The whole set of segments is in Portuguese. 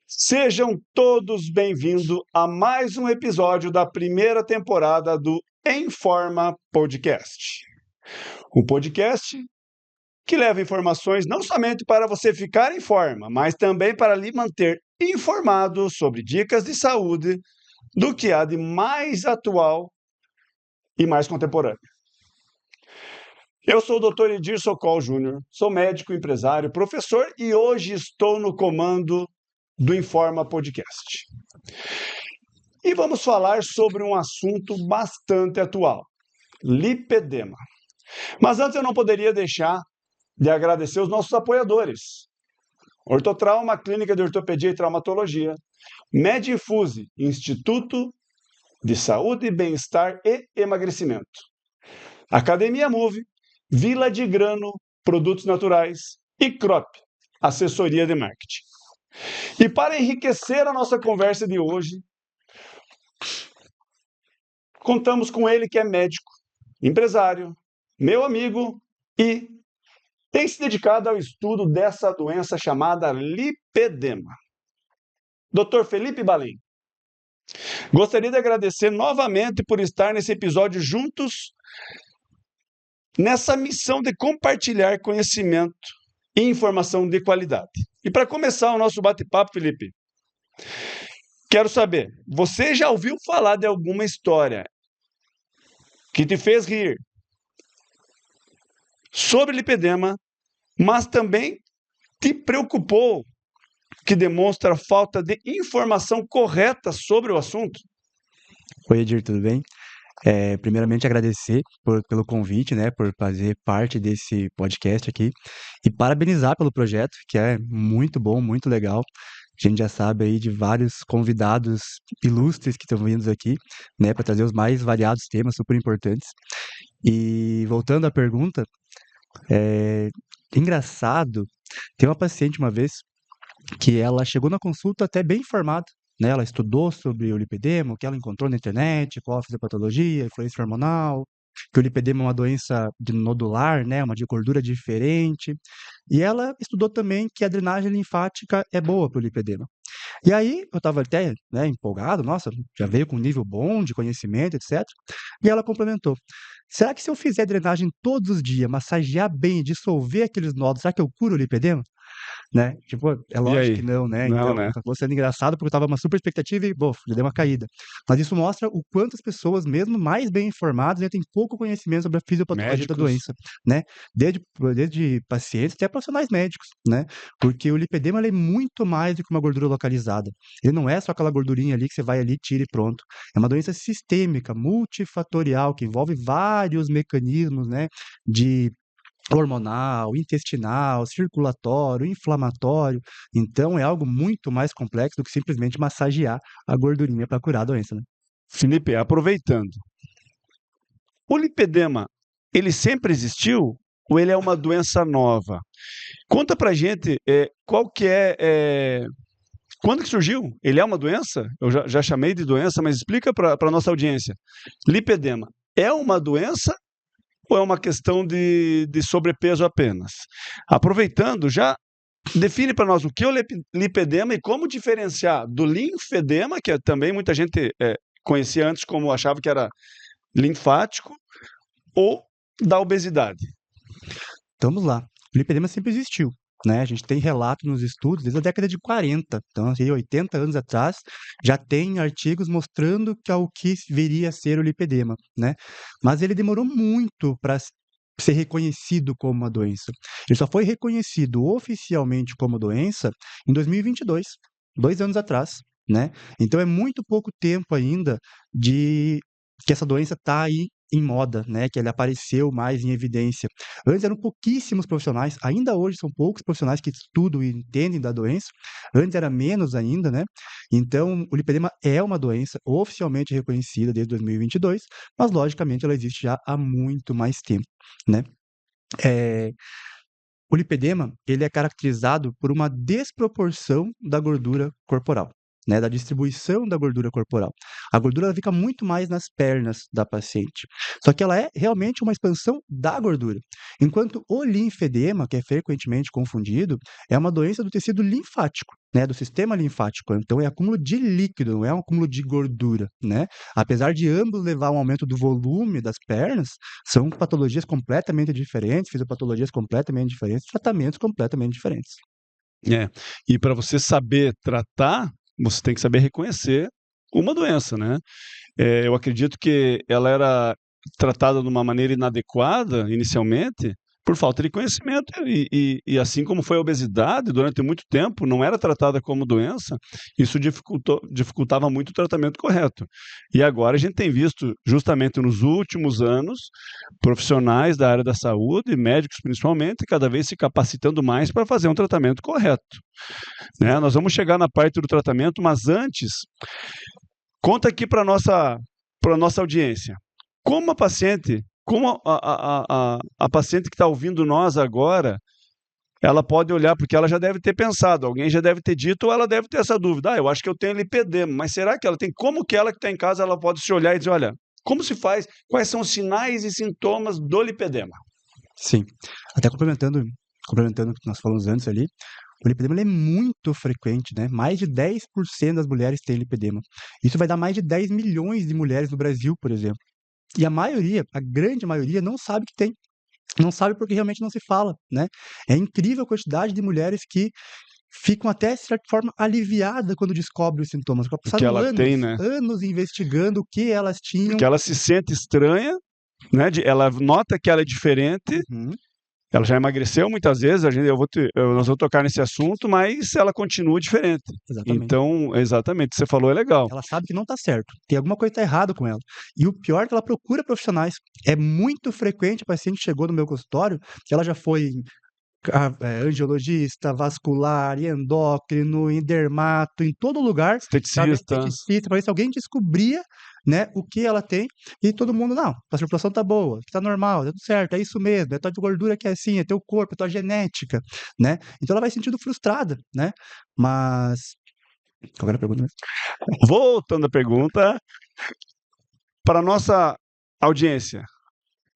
Sejam todos bem-vindos a mais um episódio da primeira temporada do Informa Podcast. Um podcast que leva informações não somente para você ficar em forma, mas também para lhe manter informado sobre dicas de saúde do que há de mais atual e mais contemporâneo. Eu sou o Dr. Edir Sokol Júnior, sou médico, empresário, professor e hoje estou no comando do Informa Podcast. E vamos falar sobre um assunto bastante atual, lipedema. Mas antes eu não poderia deixar de agradecer os nossos apoiadores. Ortotrauma, Clínica de Ortopedia e Traumatologia, Medifuse, Instituto de Saúde, Bem-Estar e Emagrecimento. Academia Move, Vila de Grano, Produtos Naturais e Crop, Assessoria de Marketing. E para enriquecer a nossa conversa de hoje, contamos com ele que é médico, empresário, meu amigo e tem se dedicado ao estudo dessa doença chamada lipedema. Dr. Felipe Balém. Gostaria de agradecer novamente por estar nesse episódio juntos, nessa missão de compartilhar conhecimento e informação de qualidade. E para começar o nosso bate-papo, Felipe, quero saber, você já ouviu falar de alguma história que te fez rir sobre lipedema, mas também te preocupou, que demonstra a falta de informação correta sobre o assunto? Oi, Edir, tudo bem? Primeiramente, agradecer pelo convite, né, por fazer parte desse podcast aqui e parabenizar pelo projeto, que é muito bom, muito legal. A gente já sabe aí de vários convidados ilustres que estão vindo aqui, né, para trazer os mais variados temas super importantes. E voltando à pergunta, engraçado, tem uma paciente uma vez que ela chegou na consulta até bem informada, né? Ela estudou sobre o lipedema, o que ela encontrou na internet, qual a fisiopatologia, influência hormonal, que o lipedema é uma doença nodular, né? Uma de gordura diferente. E ela estudou também que a drenagem linfática é boa para o lipedema. E aí eu estava até, né, empolgado, nossa, já veio com um nível bom de conhecimento, etc. E ela complementou: será que se eu fizer drenagem todos os dias, massagear bem, dissolver aqueles nódulos, será que eu curo o lipedema? Né? Tipo, é E lógico aí? que não, né? Não, Então, né? acabou sendo engraçado porque eu tava uma super expectativa e, bof, já deu uma caída. Mas isso mostra o quanto as pessoas, mesmo mais bem informadas, já têm pouco conhecimento sobre a fisiopatologia da Médicos. doença, né? Desde pacientes até profissionais médicos, né? Porque o lipedema ele é muito mais do que uma gordura localizada. Ele não é só aquela gordurinha ali que você vai ali, tira e pronto. É uma doença sistêmica, multifatorial, que envolve vários mecanismos, né? De hormonal, intestinal, circulatório, inflamatório. Então é algo muito mais complexo do que simplesmente massagear a gordurinha para curar a doença, né? Felipe, aproveitando, o lipedema, ele sempre existiu ou ele é uma doença nova? Conta pra gente qual que quando que surgiu? Ele é uma doença? Eu já chamei de doença, mas explica para a nossa audiência. Lipedema é uma doença ou é uma questão de sobrepeso apenas? Aproveitando, já define para nós o que é o lipedema e como diferenciar do linfedema, que também muita gente conhecia antes como achava que era linfático, ou da obesidade. Então vamos lá. O lipedema sempre existiu, né? A gente tem relato nos estudos desde a década de 40, então assim, 80 anos atrás, já tem artigos mostrando que é o que viria a ser o lipedema, né? Mas ele demorou muito para ser reconhecido como uma doença. Ele só foi reconhecido oficialmente como doença em 2022, 2 anos atrás, né? Então é muito pouco tempo ainda de que essa doença está aí em moda, né? Que ele apareceu mais em evidência. Antes eram pouquíssimos profissionais, ainda hoje são poucos profissionais que estudam e entendem da doença. Antes era menos ainda, né? Então, o lipedema é uma doença oficialmente reconhecida desde 2022, mas logicamente ela existe já há muito mais tempo, né? É, o lipedema, ele é caracterizado por uma desproporção da gordura corporal, né, da distribuição da gordura corporal. A gordura ela fica muito mais nas pernas da paciente. Só que ela é realmente uma expansão da gordura. Enquanto o linfedema, que é frequentemente confundido, é uma doença do tecido linfático, né, do sistema linfático. Então é acúmulo de líquido, não é um acúmulo de gordura, né? Apesar de ambos levar a um aumento do volume das pernas, são patologias completamente diferentes, fisiopatologias completamente diferentes, tratamentos completamente diferentes. E para você saber tratar, você tem que saber reconhecer uma doença, né? Eu acredito que ela era tratada de uma maneira inadequada inicialmente por falta de conhecimento e assim como foi a obesidade durante muito tempo não era tratada como doença, isso dificultava muito o tratamento correto. E agora a gente tem visto justamente nos últimos anos profissionais da área da saúde, médicos principalmente, cada vez se capacitando mais para fazer um tratamento correto, né? Nós vamos chegar na parte do tratamento, mas antes conta aqui para nossa audiência. Como a paciente, como a paciente que está ouvindo nós agora, ela pode olhar, porque ela já deve ter pensado, alguém já deve ter dito, ou ela deve ter essa dúvida. Eu acho que eu tenho lipedema, mas será que ela tem? Como que ela que está em casa, ela pode se olhar e dizer, olha, como se faz? Quais são os sinais e sintomas do lipedema? Sim. Até complementando o que nós falamos antes ali, o lipedema ele é muito frequente, né? Mais de 10% das mulheres têm lipedema. Isso vai dar mais de 10 milhões de mulheres no Brasil, por exemplo. E a maioria, a grande maioria, não sabe que tem. Não sabe porque realmente não se fala, né? É incrível a quantidade de mulheres que ficam até, de certa forma, aliviadas quando descobrem os sintomas. O que Passaram ela anos, tem, né? anos investigando o que elas tinham. Porque ela se sente estranha, né? Ela nota que ela é diferente. Uhum. Ela já emagreceu muitas vezes, nós vamos tocar nesse assunto, mas ela continua diferente. Exatamente. Então, exatamente, você falou é legal. Ela sabe que não está certo, tem alguma coisa que está errada com ela. E o pior é que ela procura profissionais. É muito frequente a paciente chegou no meu consultório, que ela já foi angiologista, vascular, endócrino, em dermato, em todo lugar, Esteticista. para ver se alguém descobria, né, o que ela tem, e todo mundo, não, a circulação tá boa, tá normal, tá tudo certo, é isso mesmo, é tua gordura que é assim, é teu corpo, é tua genética, né? Então ela vai se sentindo frustrada, né? Mas qual era a pergunta mesmo? Voltando à pergunta, para nossa audiência,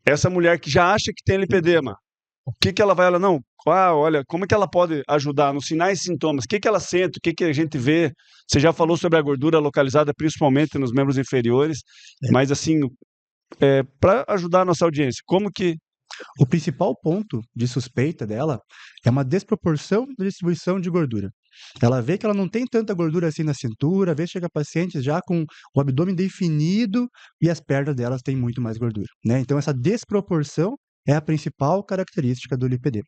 essa mulher que já acha que tem lipedema, o que que ela vai, ela não, olha, como é que ela pode ajudar nos sinais e sintomas? O que que ela sente? O que que a gente vê? Você já falou sobre a gordura localizada principalmente nos membros inferiores, mas assim, para ajudar a nossa audiência, como que O principal ponto de suspeita dela é uma desproporção da distribuição de gordura. Ela vê que ela não tem tanta gordura assim na cintura, vê que chega pacientes já com o abdômen definido e as pernas delas têm muito mais gordura, né? Então essa desproporção é a principal característica do lipedema.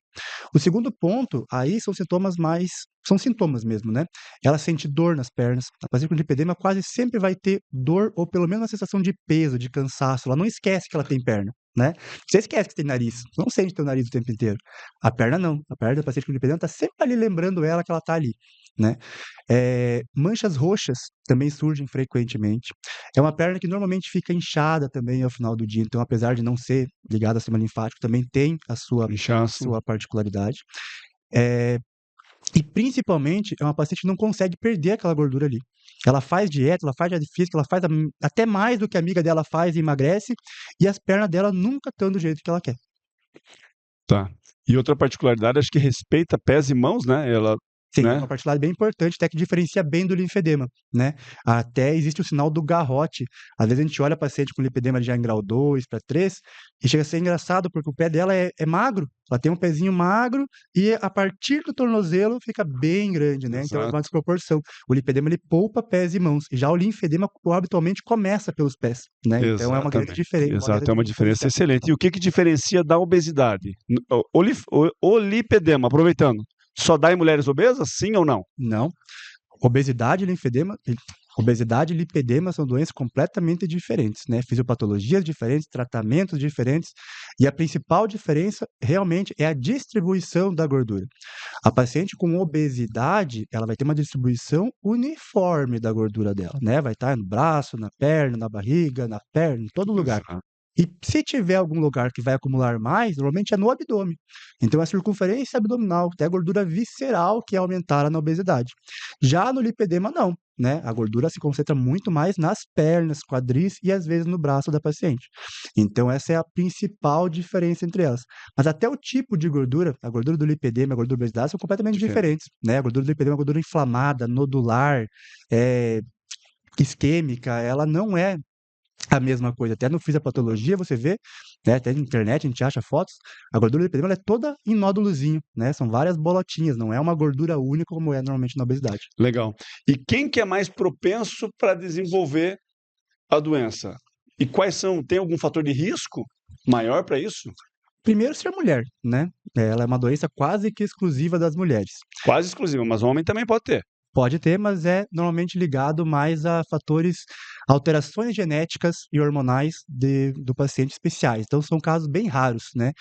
O segundo ponto, aí são sintomas mesmo, né? Ela sente dor nas pernas. A paciente com lipedema quase sempre vai ter dor ou pelo menos uma sensação de peso, de cansaço. Ela não esquece que ela tem perna, né? Você esquece que tem nariz, não sente teu nariz o tempo inteiro. A perna não. A perna da paciente com lipedema tá sempre ali lembrando ela que ela tá ali, né? Manchas roxas também surgem frequentemente. É uma perna que normalmente fica inchada também ao final do dia, então apesar de não ser ligada ao sistema linfático, também tem a inchaço? sua particularidade. E principalmente é uma paciente que não consegue perder aquela gordura ali. Ela faz dieta, ela faz atividade física, ela faz até mais do que a amiga dela faz e emagrece, e as pernas dela nunca estão do jeito que ela quer. Tá. E outra particularidade, acho que respeita pés e mãos, né? Ela, Sim, né? uma particularidade bem importante, até que diferencia bem do linfedema, né? Até existe o sinal do garrote. Às vezes a gente olha paciente com lipedema já em grau 2 para 3, e chega a ser engraçado, porque o pé dela é magro, ela tem um pezinho magro, e a partir do tornozelo fica bem grande, né? Então é uma desproporção. O lipedema, ele poupa pés e mãos, e já o linfedema habitualmente começa pelos pés, né? Então é uma grande diferença. Exato, é uma diferença excelente. E o que que diferencia da obesidade? O lipedema, aproveitando, só dá em mulheres obesas, sim ou não? Não. Obesidade e lipedema são doenças completamente diferentes, né? Fisiopatologias diferentes, tratamentos diferentes, e a principal diferença realmente é a distribuição da gordura. A paciente com obesidade, ela vai ter uma distribuição uniforme da gordura dela, né? Vai estar no braço, na perna, na barriga, na perna, em todo lugar. E se tiver algum lugar que vai acumular mais, normalmente é no abdômen. Então, a circunferência abdominal, até a gordura visceral que é aumentada na obesidade. Já no lipedema, não, né? A gordura se concentra muito mais nas pernas, quadris e às vezes no braço da paciente. Então, essa é a principal diferença entre elas. Mas até o tipo de gordura, a gordura do lipedema e a gordura da obesidade são completamente Diferente. diferentes, né? A gordura do lipedema é uma gordura inflamada, nodular, é, isquêmica, ela não é a mesma coisa. Até no fisiopatologia você vê, né, até na internet a gente acha fotos, a gordura do lipedema ela é toda em nódulozinho, né? São várias bolotinhas, não é uma gordura única como é normalmente na obesidade. Legal. E quem que é mais propenso para desenvolver a doença? E quais são? Tem algum fator de risco maior para isso? Primeiro, ser mulher, né? Ela é uma doença quase que exclusiva das mulheres. Quase exclusiva, mas homem também pode ter. Pode ter, mas é normalmente ligado mais a fatores, alterações genéticas e hormonais do paciente especiais. Então, são casos bem raros, né?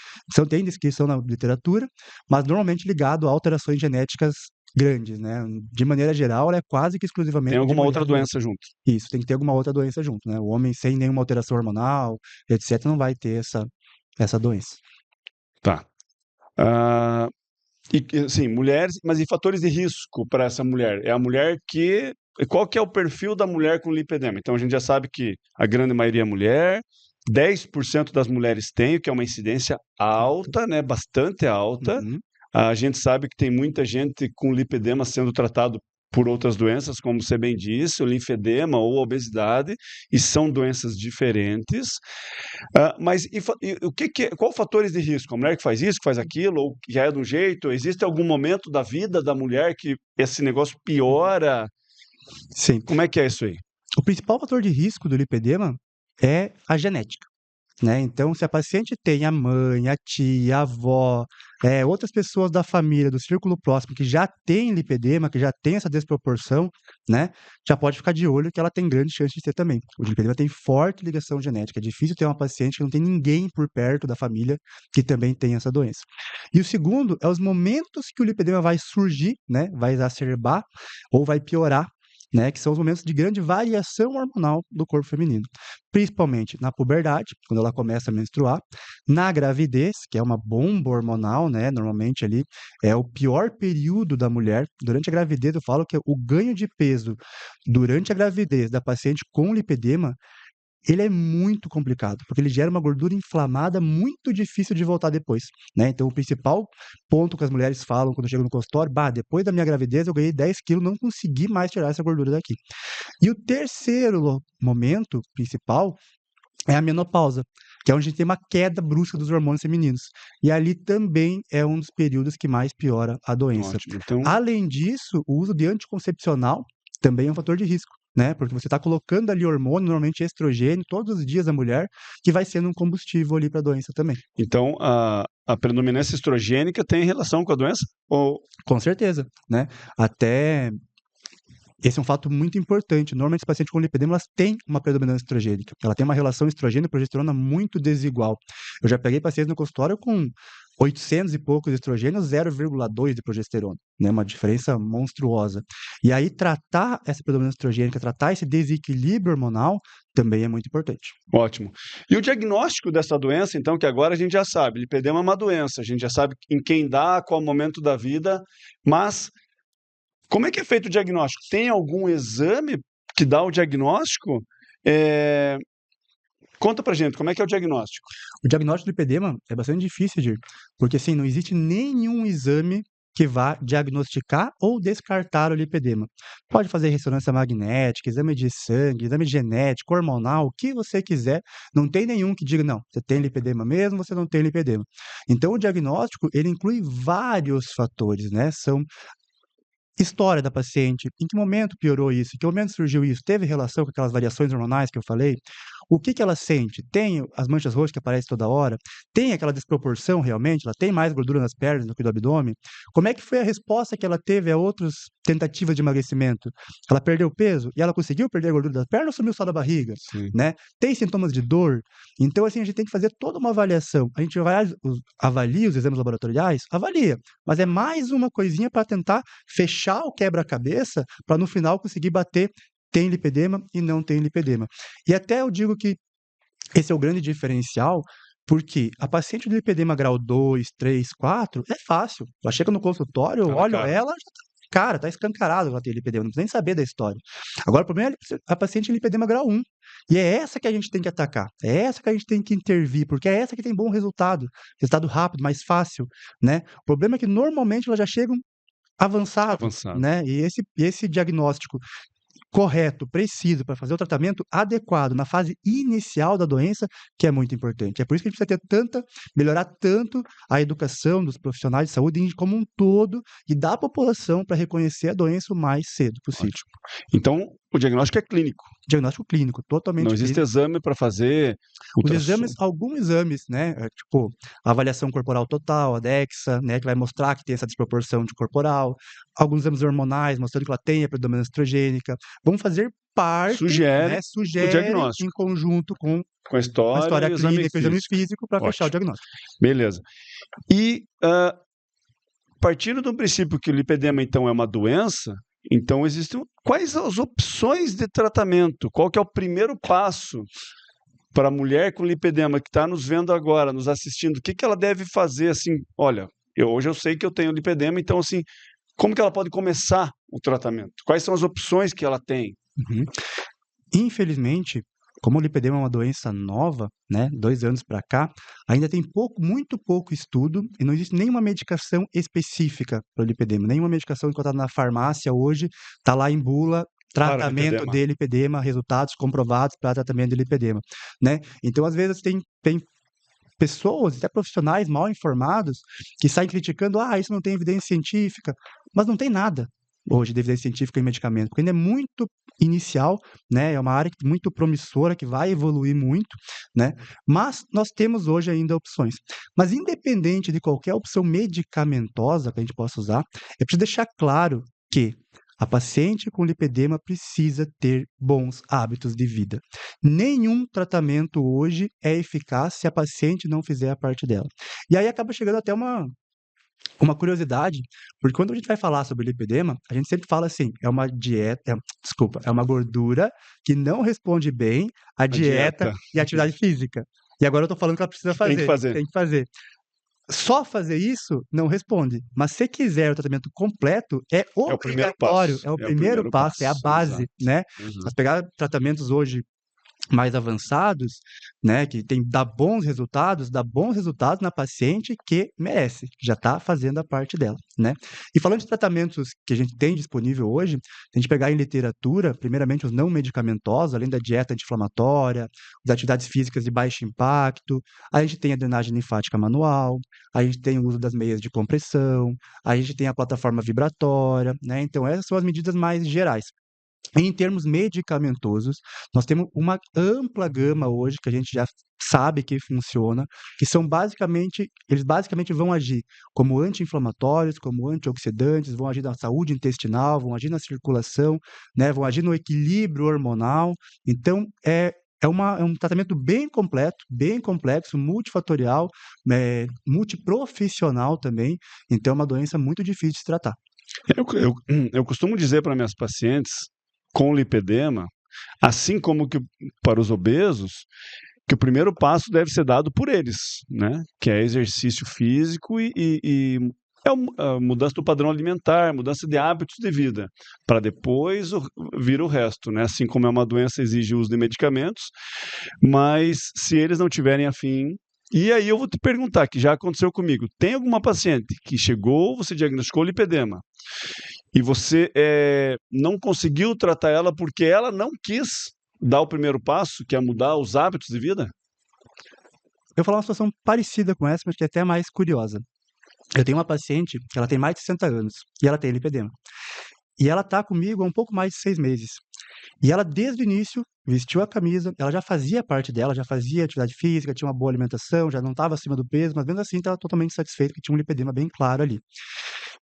Tem descrição na literatura, mas normalmente ligado a alterações genéticas grandes, né? De maneira geral, ela é quase que Tem exclusivamente de alguma outra mulheres mesmo. doença junto. Isso, tem que ter alguma outra doença junto, né? O homem sem nenhuma alteração hormonal, etc., não vai ter essa doença. Tá. Ah, sim, mulheres, mas e fatores de risco para essa mulher? É a mulher que. Qual que é o perfil da mulher com lipedema? Então a gente já sabe que a grande maioria é mulher, 10% das mulheres tem, o que é uma incidência alta, né? Bastante alta. Uhum. A gente sabe que tem muita gente com lipedema sendo tratado por outras doenças, como você bem disse, o linfedema ou a obesidade, e são doenças diferentes. Mas qual fatores de risco? A mulher que faz isso, que faz aquilo, ou que já é de um jeito? Existe algum momento da vida da mulher que esse negócio piora? Sim. Como é que é isso aí? O principal fator de risco do lipedema é a genética, né? Então, se a paciente tem a mãe, a tia, a avó, outras pessoas da família, do círculo próximo que já tem lipedema, que já tem essa desproporção, né? Já pode ficar de olho que ela tem grande chance de ter também. O lipedema tem forte ligação genética. É difícil ter uma paciente que não tem ninguém por perto da família que também tem essa doença. E o segundo é os momentos que o lipedema vai surgir, né? Vai exacerbar ou vai piorar, né, que são os momentos de grande variação hormonal do corpo feminino, principalmente na puberdade, quando ela começa a menstruar, na gravidez, que é uma bomba hormonal, né, normalmente ali é o pior período da mulher. Durante a gravidez, eu falo que o ganho de peso durante a gravidez da paciente com lipedema, ele é muito complicado, porque ele gera uma gordura inflamada muito difícil de voltar depois, né? Então, o principal ponto que as mulheres falam quando chegam no consultório, depois da minha gravidez eu ganhei 10 quilos, não consegui mais tirar essa gordura daqui. E o terceiro momento principal é a menopausa, que é onde a gente tem uma queda brusca dos hormônios femininos. E ali também é um dos períodos que mais piora a doença. Ótimo. Então, Além disso, o uso de anticoncepcional também é um fator de risco, né? Porque você está colocando ali hormônio, normalmente estrogênio, todos os dias da mulher, que vai sendo um combustível ali para a doença também. então a predominância estrogênica tem relação com a doença? Ou Com certeza, né? Até esse é um fato muito importante. Normalmente, os pacientes com lipedema, elas têm uma predominância estrogênica. Ela tem uma relação estrogênio e progesterona muito desigual. Eu já peguei pacientes no consultório com 800 e poucos de estrogênio, 0,2 de progesterona, né? Uma diferença monstruosa. E aí, tratar essa predominância estrogênica, tratar esse desequilíbrio hormonal, também é muito importante. ótimo. E o diagnóstico dessa doença, então, que agora a gente já sabe, lipedema é uma doença, a gente já sabe em quem dá, qual momento da vida, mas como é que é feito o diagnóstico? Tem algum exame que dá o diagnóstico? Conta pra gente, como é que é o diagnóstico? O diagnóstico do lipedema é bastante difícil, Dir, porque assim, não existe nenhum exame que vá diagnosticar ou descartar o lipedema. Pode fazer ressonância magnética, exame de sangue, exame genético, hormonal, o que você quiser, não tem nenhum que diga, não, você tem lipedema mesmo, você não tem lipedema. Então, o diagnóstico, ele inclui vários fatores, né? São história da paciente, em que momento piorou isso, em que momento surgiu isso, teve relação com aquelas variações hormonais que eu falei, o que que ela sente, tem as manchas roxas que aparecem toda hora, tem aquela desproporção realmente, ela tem mais gordura nas pernas do que do abdômen, como é que foi a resposta que ela teve a outras tentativas de emagrecimento? Ela perdeu peso e ela conseguiu perder a gordura das pernas ou sumiu só da barriga, Sim. né? Tem sintomas de dor? Então, assim, a gente tem que fazer toda uma avaliação. A gente avalia os exames laboratoriais? Avalia, mas é mais uma coisinha para tentar fechar o quebra-cabeça para no final conseguir bater tem lipedema e não tem lipedema. E até eu digo que Esse é o grande diferencial, porque a paciente do lipedema grau 2, 3, 4 é fácil. Ela chega no consultório, eu Tá na olho cara. ela, já tá, cara, tá escancarado que ela tem lipedema, não precisa nem saber da história. Agora, o problema é a paciente de lipedema grau 1. E é essa que a gente tem que atacar, é essa que a gente tem que intervir, porque é essa que tem bom resultado, resultado rápido, mais fácil, né? O problema é que normalmente elas já chegam avançado, Avançado. né? E esse diagnóstico correto, preciso, para fazer o tratamento adequado na fase inicial da doença, que é muito importante. É por isso que a gente precisa ter melhorar tanto a educação dos profissionais de saúde como um todo e da população para reconhecer a doença o mais cedo possível. Ótimo. Então, o diagnóstico é clínico. Diagnóstico clínico, Não totalmente existe clínico. exame para fazer Os ultrassom. exames, alguns exames, né, tipo a avaliação corporal total, a DEXA, né, que vai mostrar que tem essa desproporção de corporal, alguns exames hormonais mostrando que ela tem a predominância estrogênica, vão fazer parte, Sugere né, o sugerem em diagnóstico, conjunto com com a a história história e o exame clínica, o exame físico. físico para fechar o Ótimo. diagnóstico. Beleza. E partindo do princípio que o lipedema, então, é uma doença, então existem quais as opções de tratamento? Qual que é o primeiro passo para a mulher com lipedema que está nos vendo agora, nos assistindo? O que que ela deve fazer assim? Olha, hoje eu sei que eu tenho lipedema, então assim, como que ela pode começar o tratamento? Quais são as opções que ela tem? Uhum. Infelizmente, como o lipedema é uma doença nova, né, 2 anos para cá, ainda tem muito pouco estudo e não existe nenhuma medicação específica para o lipedema, nenhuma medicação encontrada na farmácia hoje, está lá em bula, Para o tratamento lipedema. de lipedema, resultados comprovados para tratamento de lipedema, né? Então, às vezes, tem pessoas, até profissionais mal informados, que saem criticando, isso não tem evidência científica, mas não tem nada hoje de evidência científica em medicamento, porque ainda é muito inicial, né? É uma área muito promissora, que vai evoluir muito, né? Mas nós temos hoje ainda opções. Mas independente de qualquer opção medicamentosa que a gente possa usar, é preciso deixar claro que a paciente com lipedema precisa ter bons hábitos de vida. Nenhum tratamento hoje é eficaz se a paciente não fizer a parte dela. E aí acaba chegando até uma curiosidade, porque quando a gente vai falar sobre lipedema, a gente sempre fala assim, é uma dieta, desculpa, é uma gordura que não responde bem à A dieta dieta e à atividade física. E agora eu tô falando que ela precisa tem que fazer. tem que fazer. Só fazer isso não responde, mas se quiser o tratamento completo, é É o primeiro passo. obrigatório, é o É o primeiro primeiro passo, é a passo. base, Exato. né? Uhum. Nós pegar tratamentos hoje mais avançados, né, que dá bons resultados na paciente que merece, que já está fazendo a parte dela, né? E falando de tratamentos que a gente tem disponível hoje, se a gente pegar em literatura, primeiramente os não medicamentosos, além da dieta anti-inflamatória, das atividades físicas de baixo impacto, a gente tem a drenagem linfática manual, a gente tem o uso das meias de compressão, a gente tem a plataforma vibratória, né? Então essas são as medidas mais gerais. Em termos medicamentosos, nós temos uma ampla gama hoje que a gente já sabe que funciona, que são eles basicamente vão agir como anti-inflamatórios, como antioxidantes, vão agir na saúde intestinal, vão agir na circulação, né, vão agir no equilíbrio hormonal. Então, é um tratamento bem completo, bem complexo, multifatorial, multiprofissional também. Então, é uma doença muito difícil de se tratar. Eu costumo dizer para minhas pacientes com lipedema, assim como que para os obesos, que o primeiro passo deve ser dado por eles, né? Que é exercício físico e a mudança do padrão alimentar, mudança de hábitos de vida, para depois vir o resto, né? Assim como é uma doença, exige uso de medicamentos, mas se eles não tiverem afim. E aí eu vou te perguntar, que já aconteceu comigo, tem alguma paciente que chegou, você diagnosticou lipedema, e você não conseguiu tratar ela porque ela não quis dar o primeiro passo, que é mudar os hábitos de vida? Eu vou falar uma situação parecida com essa, mas que é até mais curiosa. Eu tenho uma paciente que ela tem mais de 60 anos e ela tem lipedema. E ela está comigo há um pouco mais de 6 meses. E ela, desde o início, vestiu a camisa, ela já fazia parte dela, já fazia atividade física, tinha uma boa alimentação, já não estava acima do peso, mas mesmo assim estava totalmente satisfeita, que tinha um lipedema bem claro ali.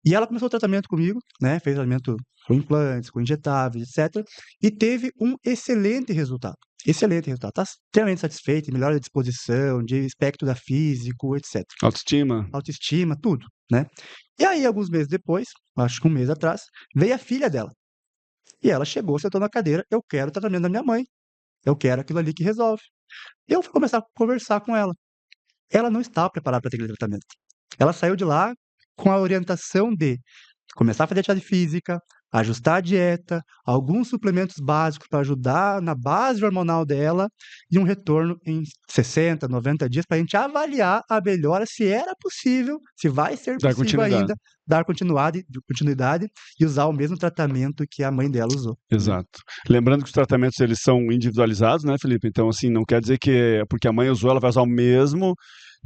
E ela começou o tratamento comigo, né? Fez tratamento com implantes, com injetáveis, etc. E teve um excelente resultado. Excelente resultado. Está extremamente satisfeita, melhora de disposição, de aspecto da físico, etc. Autoestima? Autoestima, tudo, né? E aí, alguns meses depois, acho que um mês atrás, veio a filha dela. E ela chegou, sentou na cadeira, eu quero o tratamento da minha mãe. Eu quero aquilo ali que resolve. Eu fui começar a conversar com ela. Ela não estava preparada para ter aquele tratamento. Ela saiu de lá com a orientação de começar a fazer atividade física, ajustar a dieta, alguns suplementos básicos para ajudar na base hormonal dela e um retorno em 60, 90 dias para a gente avaliar a melhora, se era possível, se vai ser Dar possível continuidade. ainda dar continuidade e usar o mesmo tratamento que a mãe dela usou. Exato. Lembrando que os tratamentos eles são individualizados, né, Felipe? Então, assim, não quer dizer que porque a mãe usou, ela vai usar o mesmo.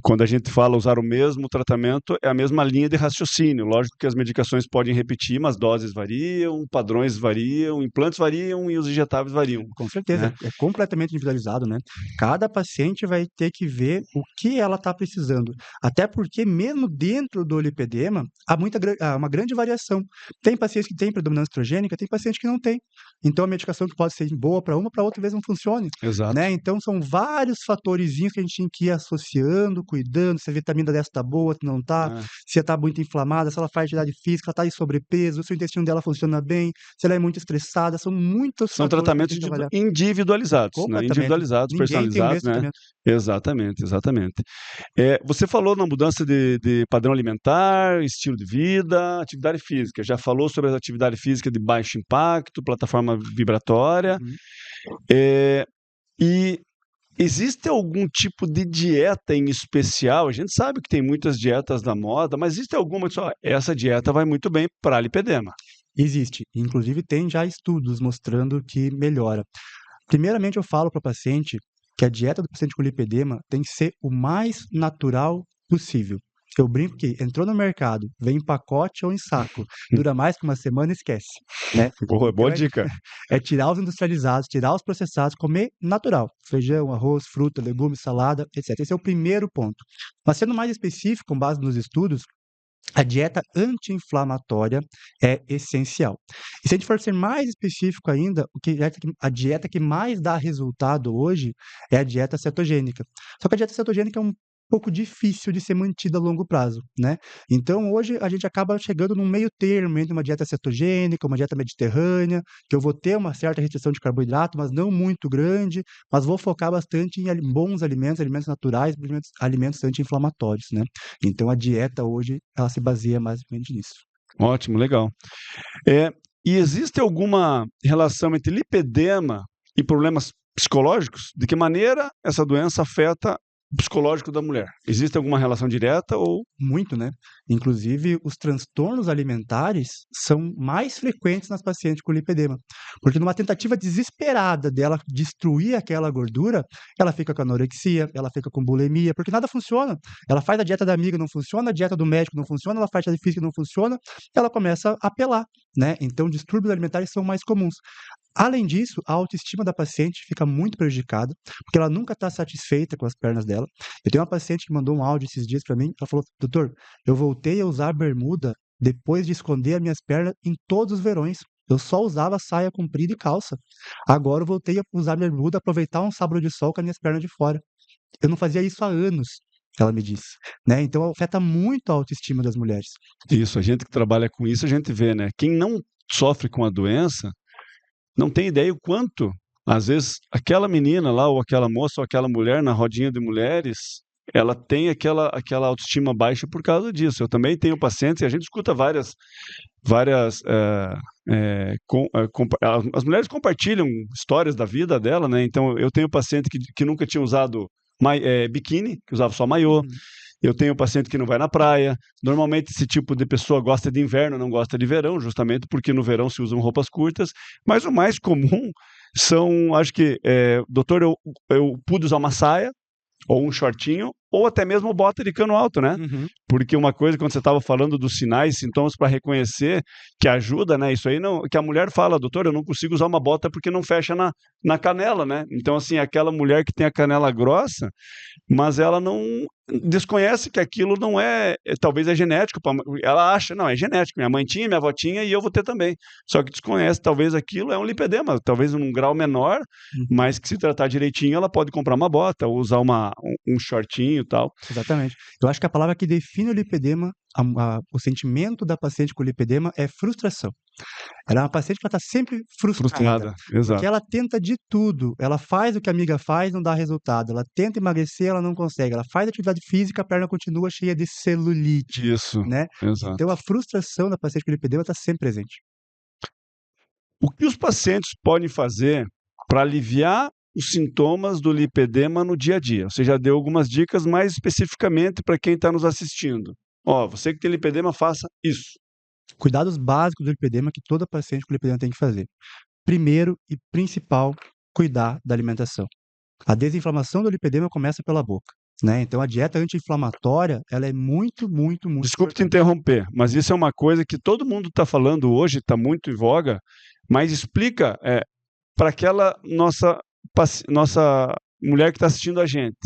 Quando a gente fala usar o mesmo tratamento, é a mesma linha de raciocínio. Lógico que as medicações podem repetir, mas doses variam, padrões variam, implantes variam e os injetáveis variam. Com certeza, né? é completamente individualizado, né? Cada paciente vai ter que ver o que ela está precisando. Até porque, mesmo dentro do lipedema, há uma grande variação. Tem pacientes que têm predominância estrogênica, tem pacientes que não têm. Então, a medicação que pode ser boa para uma, para outra vez não funcione. Exato. Né? Então, são vários fatorzinhos que a gente tem que ir associando, cuidando, se a vitamina dessa está boa, se não está, se ela está muito inflamada, se ela faz atividade física, ela está em sobrepeso, se o intestino dela funciona bem, se ela é muito estressada, são muitos São fatores tratamentos que a gente tem que avaliar. individualizados, né? Completamente. Individualizados, Ninguém tem o personalizados, mesmo né? tratamento. Exatamente, exatamente. Você falou na mudança de padrão alimentar, estilo de vida, atividade física. Já falou sobre a atividade física de baixo impacto, plataforma vibratória. E existe algum tipo de dieta em especial? A gente sabe que tem muitas dietas da moda, mas existe alguma que só essa dieta vai muito bem para lipedema? Existe. Inclusive, tem já estudos mostrando que melhora. Primeiramente, eu falo para o paciente que a dieta do paciente com lipedema tem que ser o mais natural possível. Eu brinco que entrou no mercado, vem em pacote ou em saco, dura mais que uma semana e esquece. Né? Boa Então, dica. É tirar os industrializados, tirar os processados, comer natural. Feijão, arroz, fruta, legumes, salada, etc. Esse é o primeiro ponto. Mas sendo mais específico, com base nos estudos, a dieta anti-inflamatória é essencial. E se a gente for ser mais específico ainda, a dieta que mais dá resultado hoje é a dieta cetogênica. Só que a dieta cetogênica é um pouco difícil de ser mantida a longo prazo, né? Então, hoje, a gente acaba chegando num meio termo entre uma dieta cetogênica, uma dieta mediterrânea, que eu vou ter uma certa restrição de carboidrato, mas não muito grande, mas vou focar bastante em bons alimentos, alimentos naturais, alimentos anti-inflamatórios, né? Então, a dieta hoje, ela se baseia mais ou menos nisso. Ótimo, legal. E existe alguma relação entre lipedema e problemas psicológicos? De que maneira essa doença afeta o psicológico da mulher? Existe alguma relação direta ou... Muito, né? Inclusive, os transtornos alimentares são mais frequentes nas pacientes com lipedema. Porque numa tentativa desesperada dela destruir aquela gordura, ela fica com anorexia, ela fica com bulimia, porque nada funciona. Ela faz a dieta da amiga, não funciona, a dieta do médico não funciona, ela faz a atividade física, não funciona, ela começa a apelar, né? Então, distúrbios alimentares são mais comuns. Além disso, a autoestima da paciente fica muito prejudicada, porque ela nunca está satisfeita com as pernas dela. Eu tenho uma paciente que mandou um áudio esses dias para mim, ela falou: doutor, eu voltei a usar bermuda depois de esconder as minhas pernas em todos os verões. Eu só usava saia comprida e calça. Agora eu voltei a usar bermuda, aproveitar um sábado de sol com as minhas pernas de fora. Eu não fazia isso há anos, ela me disse. Né? Então afeta muito a autoestima das mulheres. Isso, a gente que trabalha com isso, a gente vê, né? Quem não sofre com a doença não tem ideia o quanto, às vezes, aquela menina lá, ou aquela moça, ou aquela mulher na rodinha de mulheres, ela tem aquela autoestima baixa por causa disso. Eu também tenho pacientes, e a gente escuta as mulheres compartilham histórias da vida dela, né? Então, eu tenho paciente que nunca tinha usado biquíni, que usava só maiô. Eu tenho paciente que não vai na praia. Normalmente, esse tipo de pessoa gosta de inverno, não gosta de verão, justamente porque no verão se usam roupas curtas. Mas o mais comum são, acho que, doutor, eu pude usar uma saia, ou um shortinho, ou até mesmo bota de cano alto, né? Porque uma coisa, quando você estava falando dos sinais, sintomas para reconhecer, que ajuda, né? Isso aí, não, que a mulher fala: doutor, eu não consigo usar uma bota porque não fecha na canela, né? Então, assim, aquela mulher que tem a canela grossa, mas ela não desconhece que aquilo não talvez é genético, ela acha, não, é genético, minha mãe tinha, minha avó tinha e eu vou ter também, só que desconhece, talvez aquilo é um lipedema, talvez num grau menor, mas que se tratar direitinho, ela pode comprar uma bota, ou usar um shortinho, e tal. Exatamente. Eu acho que a palavra que define o lipedema, o sentimento da paciente com lipedema é frustração. Ela é uma paciente que está sempre frustrada, Frustrada, porque exato. ela tenta de tudo. Ela faz o que a amiga faz, não dá resultado. Ela tenta emagrecer, ela não consegue. Ela faz atividade física, a perna continua cheia de celulite, Isso, né? Então a exato. frustração da paciente com lipedema está sempre presente. O que os pacientes podem fazer para aliviar os sintomas do lipedema no dia a dia? Você já deu algumas dicas mais especificamente para quem está nos assistindo. Ó, você que tem lipedema, faça isso. Cuidados básicos do lipedema que toda paciente com lipedema tem que fazer. Primeiro e principal, cuidar da alimentação. A desinflamação do lipedema começa pela boca, né? Então a dieta anti-inflamatória, ela é muito, muito, muito Desculpe te importante. interromper, mas isso é uma coisa que todo mundo está falando hoje, está muito em voga, mas explica para aquela nossa mulher que está assistindo a gente.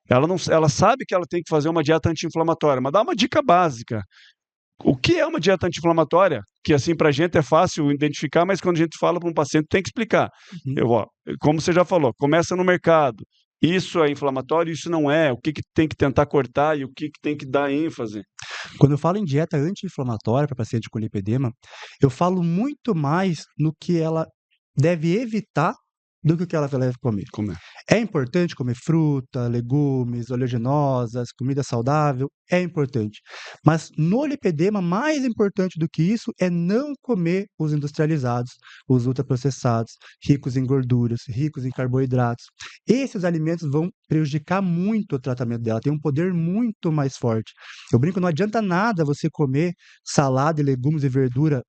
Ela sabe que ela tem que fazer uma dieta anti-inflamatória, mas dá uma dica básica. O que é uma dieta anti-inflamatória? Que assim para a gente é fácil identificar, mas quando a gente fala para um paciente tem que explicar. Uhum. Como você já falou, começa no mercado. Isso é inflamatório, isso não é. O que tem que tentar cortar e o que tem que dar ênfase. Quando eu falo em dieta anti-inflamatória para paciente com lipedema, eu falo muito mais no que ela deve evitar do que o que ela deve comer. Como é? É importante comer fruta, legumes, oleaginosas, comida saudável, é importante. Mas no lipedema, mais importante do que isso é não comer os industrializados, os ultraprocessados, ricos em gorduras, ricos em carboidratos. Esses alimentos vão prejudicar muito o tratamento dela, tem um poder muito mais forte. Eu brinco, não adianta nada você comer salada e legumes e verdura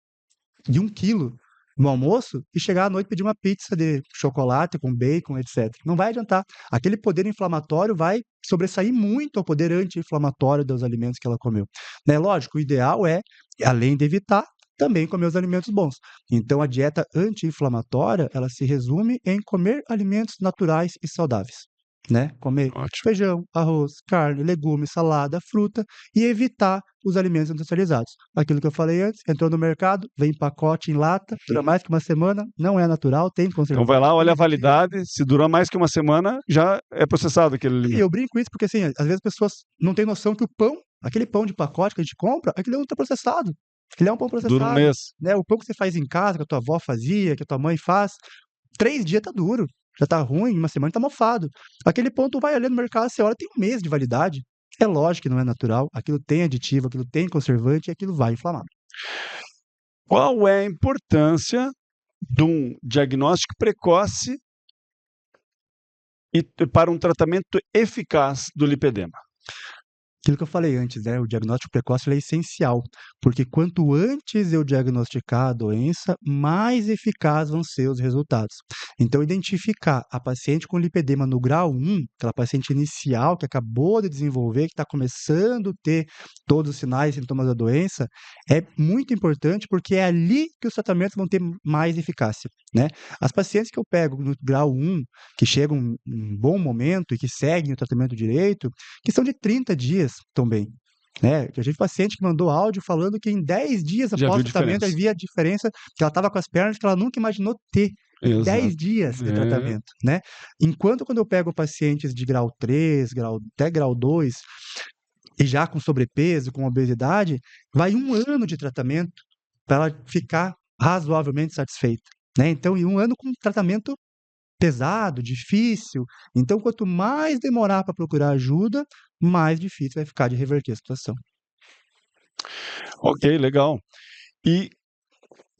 de 1 quilo no almoço e chegar à noite e pedir uma pizza de chocolate com bacon, etc. Não vai adiantar. Aquele poder inflamatório vai sobressair muito ao poder anti-inflamatório dos alimentos que ela comeu. Né? Lógico, o ideal é, além de evitar, também comer os alimentos bons. Então, a dieta anti-inflamatória, ela se resume em comer alimentos naturais e saudáveis. Né? Comer Ótimo. feijão, arroz, carne, legumes, salada, fruta e evitar os alimentos industrializados. Aquilo que eu falei antes, entrou no mercado, vem em pacote, em lata, dura mais que uma semana, não é natural, tem Então vai conservante. lá, olha a tem aditivo. validade, se durar mais que uma semana, já é processado aquele E alimento. eu brinco isso porque, assim, às vezes as pessoas não têm noção que o pão, aquele pão de pacote que a gente compra, aquele é ultraprocessado. Ele é um pão Dura um processado. mês. Né? O pão que você faz em casa, que a tua avó fazia, que a tua mãe faz, 3 dias tá duro. Já tá ruim, uma semana tá mofado. Aquele pão tu vai ali no mercado, você olha, tem 1 mês de validade. É lógico que não é natural, aquilo tem aditivo, aquilo tem conservante e aquilo vai inflamar. Qual é a importância de um diagnóstico precoce e para um tratamento eficaz do lipedema? Aquilo que eu falei antes, né? O diagnóstico precoce ele é essencial, porque quanto antes eu diagnosticar a doença, mais eficaz vão ser os resultados. Então, identificar a paciente com lipedema no grau 1, aquela paciente inicial que acabou de desenvolver, que está começando a ter todos os sinais e sintomas da doença, é muito importante porque é ali que os tratamentos vão ter mais eficácia, né? As pacientes que eu pego no grau 1, que chegam em um bom momento e que seguem o tratamento direito, que são de 30 dias também. Né? A gente paciente que mandou áudio falando que em 10 dias Já após viu o tratamento diferença? havia diferença, que ela estava com as pernas que ela nunca imaginou ter. Em 10 Exato. dias de É. tratamento, né? Enquanto quando eu pego pacientes de grau 3, até grau 2, e já com sobrepeso, com obesidade, vai 1 ano de tratamento para ela ficar razoavelmente satisfeita. Né? Então, em 1 ano com tratamento pesado, difícil. Então, quanto mais demorar para procurar ajuda, mais difícil vai ficar de reverter a situação. Ok, legal. E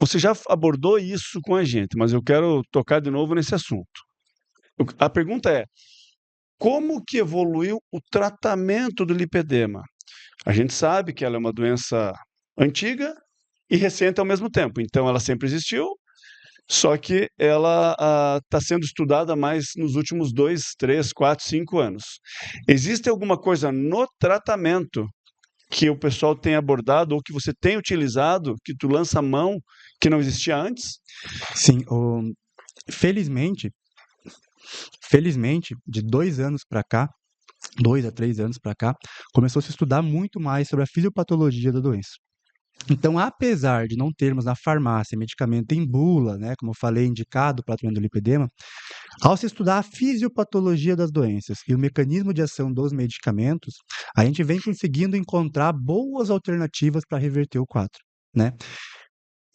você já abordou isso com a gente, mas eu quero tocar de novo nesse assunto. A pergunta é: como que evoluiu o tratamento do lipedema? A gente sabe que ela é uma doença antiga e recente ao mesmo tempo, então ela sempre existiu, só que ela está sendo estudada mais nos últimos 2, 3, 4, 5 anos. Existe alguma coisa no tratamento que o pessoal tem abordado ou que você tem utilizado, que tu lança a mão, que não existia antes? Sim, felizmente, de 2 anos para cá, 2 a 3 anos para cá, começou a se estudar muito mais sobre a fisiopatologia da doença. Então, apesar de não termos na farmácia medicamento em bula, né, como eu falei, indicado para tratamento do lipedema, Ao se estudar a fisiopatologia das doenças e o mecanismo de ação dos medicamentos, a gente vem conseguindo encontrar boas alternativas para reverter o quadro, né?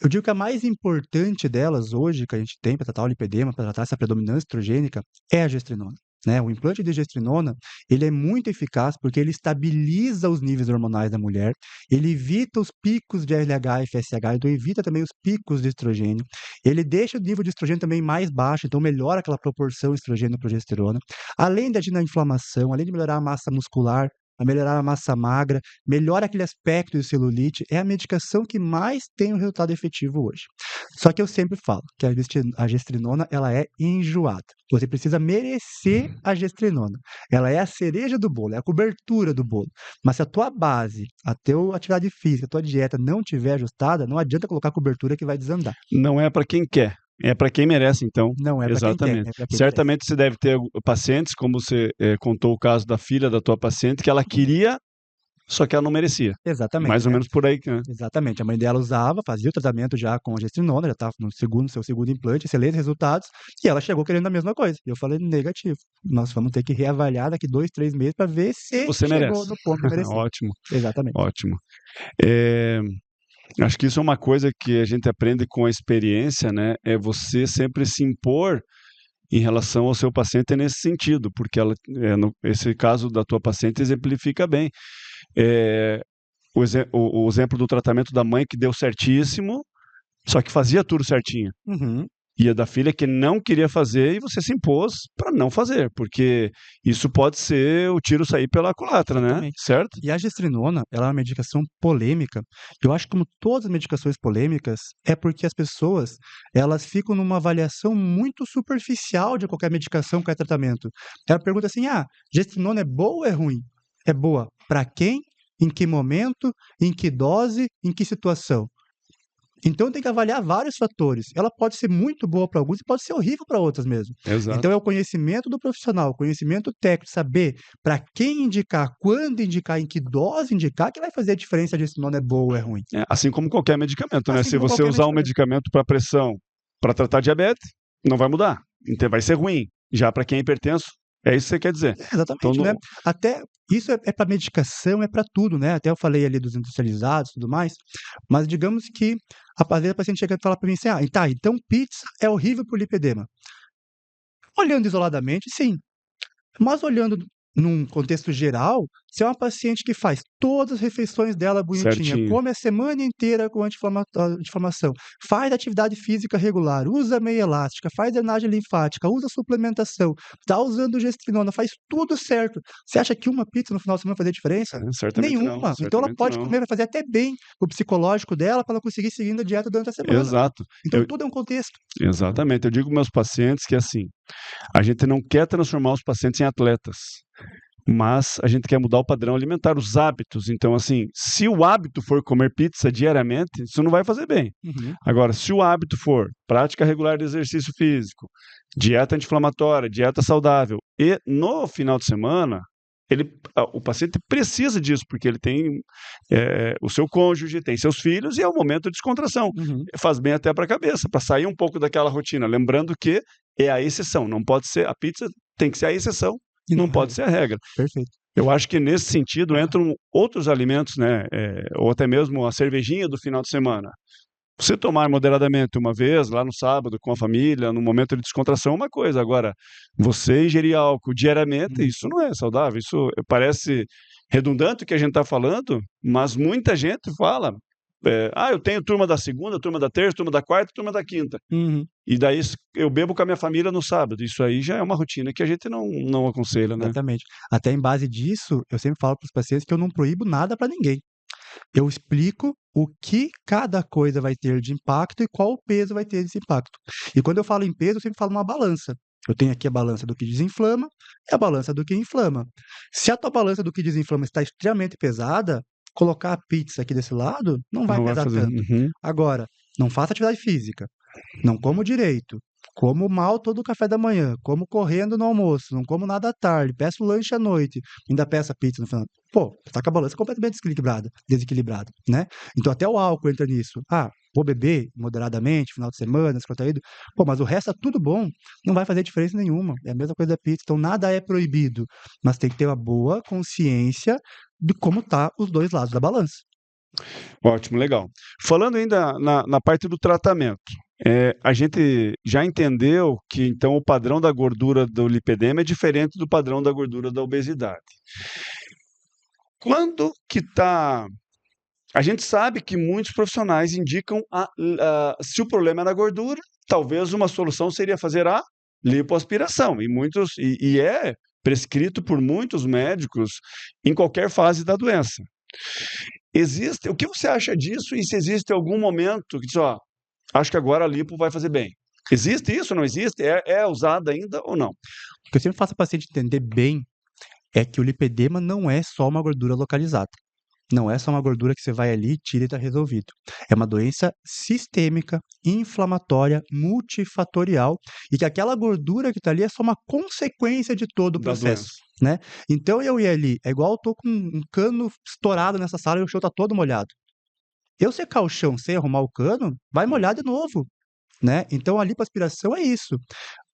Eu digo que a mais importante delas hoje, que a gente tem para tratar o lipedema, para tratar essa predominância estrogênica, é a gestrinona, né? O implante de gestrinona, ele é muito eficaz porque ele estabiliza os níveis hormonais da mulher, ele evita os picos de LH e FSH, então evita também os picos de estrogênio, ele deixa o nível de estrogênio também mais baixo, então melhora aquela proporção estrogênio-progesterona, além de agir na inflamação, além de melhorar a massa muscular, a melhorar a massa magra, melhora aquele aspecto de celulite, é a medicação que mais tem um resultado efetivo hoje. Só que eu sempre falo que a gestrinona, ela é enjoada. Você precisa merecer a gestrinona. Ela é a cereja do bolo, é a cobertura do bolo. Mas se a tua base, a tua atividade física, a tua dieta não estiver ajustada, não adianta colocar cobertura que vai desandar. Não é para quem quer. É para quem merece, então. Não é para quem quer, Exatamente. é para quem merece. Certamente você deve ter pacientes, como você contou o caso da filha da tua paciente, que ela queria, só que ela não merecia. Exatamente, Mais ou né? menos por aí, né? Exatamente. A mãe dela usava, fazia o tratamento já com a gestrinona, já estava no seu segundo implante, excelentes resultados, e ela chegou querendo a mesma coisa. E eu falei, negativo. Nós vamos ter que reavaliar daqui 2, 3 meses para ver se Você chegou merece. no ponto de merecer. Ótimo, Exatamente. ótimo. Acho que isso é uma coisa que a gente aprende com a experiência, né? É você sempre se impor em relação ao seu paciente nesse sentido, porque esse caso da tua paciente exemplifica bem. O exemplo do tratamento da mãe que deu certíssimo, só que fazia tudo certinho. Uhum. E a da filha que não queria fazer e você se impôs para não fazer, porque isso pode ser o tiro sair pela culatra, né? Exatamente. Certo? E a gestrinona, ela é uma medicação polêmica. Eu acho que como todas as medicações polêmicas, é porque as pessoas, elas ficam numa avaliação muito superficial de qualquer medicação, qualquer tratamento. Ela pergunta assim: gestrinona é boa ou é ruim? É boa para quem? Em que momento? Em que dose? Em que situação? Então tem que avaliar vários fatores. Ela pode ser muito boa para alguns e pode ser horrível para outras mesmo. Exato. Então é o conhecimento do profissional, o conhecimento técnico, saber para quem indicar, quando indicar, em que dose indicar, que vai fazer a diferença de se não é boa ou é ruim. Assim como qualquer medicamento, né? Assim Se como você qualquer usar um medicamento para pressão para tratar diabetes, não vai mudar. Então vai ser ruim. Já para quem é hipertenso, é isso que você quer dizer. Exatamente, Então, né? Até isso é para medicação, é para tudo, né? Até eu falei ali dos industrializados e tudo mais, mas digamos que às vezes a paciente chega e fala para mim assim: então pizza é horrível para o lipedema. Olhando isoladamente, sim. Mas olhando num contexto geral, se é uma paciente que faz todas as refeições dela bonitinha, certinho. come a semana inteira com anti-inflamação, faz atividade física regular, usa meia elástica, faz drenagem linfática, usa suplementação, está usando gestrinona, faz tudo certo. Você acha que uma pizza no final de semana vai fazer diferença? Certamente Nenhuma. não. Então ela pode não. comer, vai fazer até bem o psicológico dela para ela conseguir seguir a dieta durante a semana. Exato. Então tudo é um contexto. Exatamente. Eu digo para meus pacientes que assim, a gente não quer transformar os pacientes em atletas, mas a gente quer mudar o padrão alimentar, os hábitos. Então, assim, se o hábito for comer pizza diariamente, isso não vai fazer bem. Uhum. Agora, se o hábito for prática regular de exercício físico, dieta anti-inflamatória, dieta saudável, e no final de semana, o paciente precisa disso, porque ele tem o seu cônjuge, tem seus filhos, e é o momento de descontração. Uhum. Faz bem até para a cabeça, para sair um pouco daquela rotina. Lembrando que é a exceção, não pode ser, a pizza tem que ser a exceção, não pode ser a regra. Perfeito. Eu acho que nesse sentido entram outros alimentos, né? Ou até mesmo a cervejinha do final de semana. Você tomar moderadamente uma vez, lá no sábado, com a família, no momento de descontração, é uma coisa. Agora, você ingerir álcool diariamente, isso não é saudável. Isso parece redundante o que a gente está falando, mas muita gente fala. Eu tenho turma da segunda, turma da terça, turma da quarta, turma da quinta. Uhum. E daí eu bebo com a minha família no sábado. Isso aí já é uma rotina que a gente não aconselha, né? Exatamente. Até em base disso, eu sempre falo para os pacientes que eu não proíbo nada para ninguém. Eu explico o que cada coisa vai ter de impacto e qual peso vai ter desse impacto. E quando eu falo em peso, eu sempre falo uma balança. Eu tenho aqui a balança do que desinflama e a balança do que inflama. Se a tua balança do que desinflama está extremamente pesada, colocar a pizza aqui desse lado não vai pesar tanto. Uhum. Agora, não faça atividade física, não como direito, como mal todo o café da manhã, como correndo no almoço, não como nada à tarde, peço lanche à noite, ainda peço a pizza no final. Pô, tá com a balança completamente desequilibrada, né? Então até o álcool entra nisso. Ah, vou beber moderadamente, final de semana, descontraído. Pô, mas o resto tá tudo bom, não vai fazer diferença nenhuma. É a mesma coisa da pizza. Então nada é proibido, mas tem que ter uma boa consciência de como tá os dois lados da balança. Ótimo, legal. Falando ainda na parte do tratamento, a gente já entendeu que então o padrão da gordura do lipedema é diferente do padrão da gordura da obesidade. Quando que está. A gente sabe que muitos profissionais indicam se o problema é na gordura, talvez uma solução seria fazer a lipoaspiração. E é prescrito por muitos médicos em qualquer fase da doença. O que você acha disso e se existe algum momento que diz, ó, acho que agora a lipo vai fazer bem? Existe isso, não existe? É usada ainda ou não? O que eu sempre faço a paciente entender bem é que o lipedema não é só uma gordura localizada. Não é só uma gordura que você vai ali, tira e está resolvido. É uma doença sistêmica, inflamatória, multifatorial, e que aquela gordura que está ali é só uma consequência de todo o Da processo, doença. né? Então eu ir ali, é igual eu tô com um cano estourado nessa sala e o chão tá todo molhado. Eu secar o chão sem arrumar o cano, vai molhar de novo, né? Então a lipoaspiração é isso.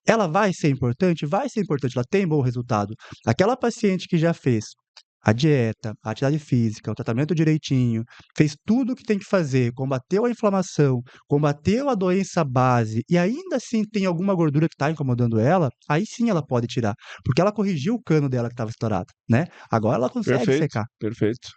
Ela vai ser importante? Vai ser importante, ela tem bom resultado. Aquela paciente que já fez a dieta, a atividade física, o tratamento direitinho, fez tudo o que tem que fazer, combateu a inflamação, combateu a doença base e ainda assim tem alguma gordura que está incomodando ela, aí sim ela pode tirar, porque ela corrigiu o cano dela que estava estourado, né? Agora ela consegue Perfeito, secar. perfeito.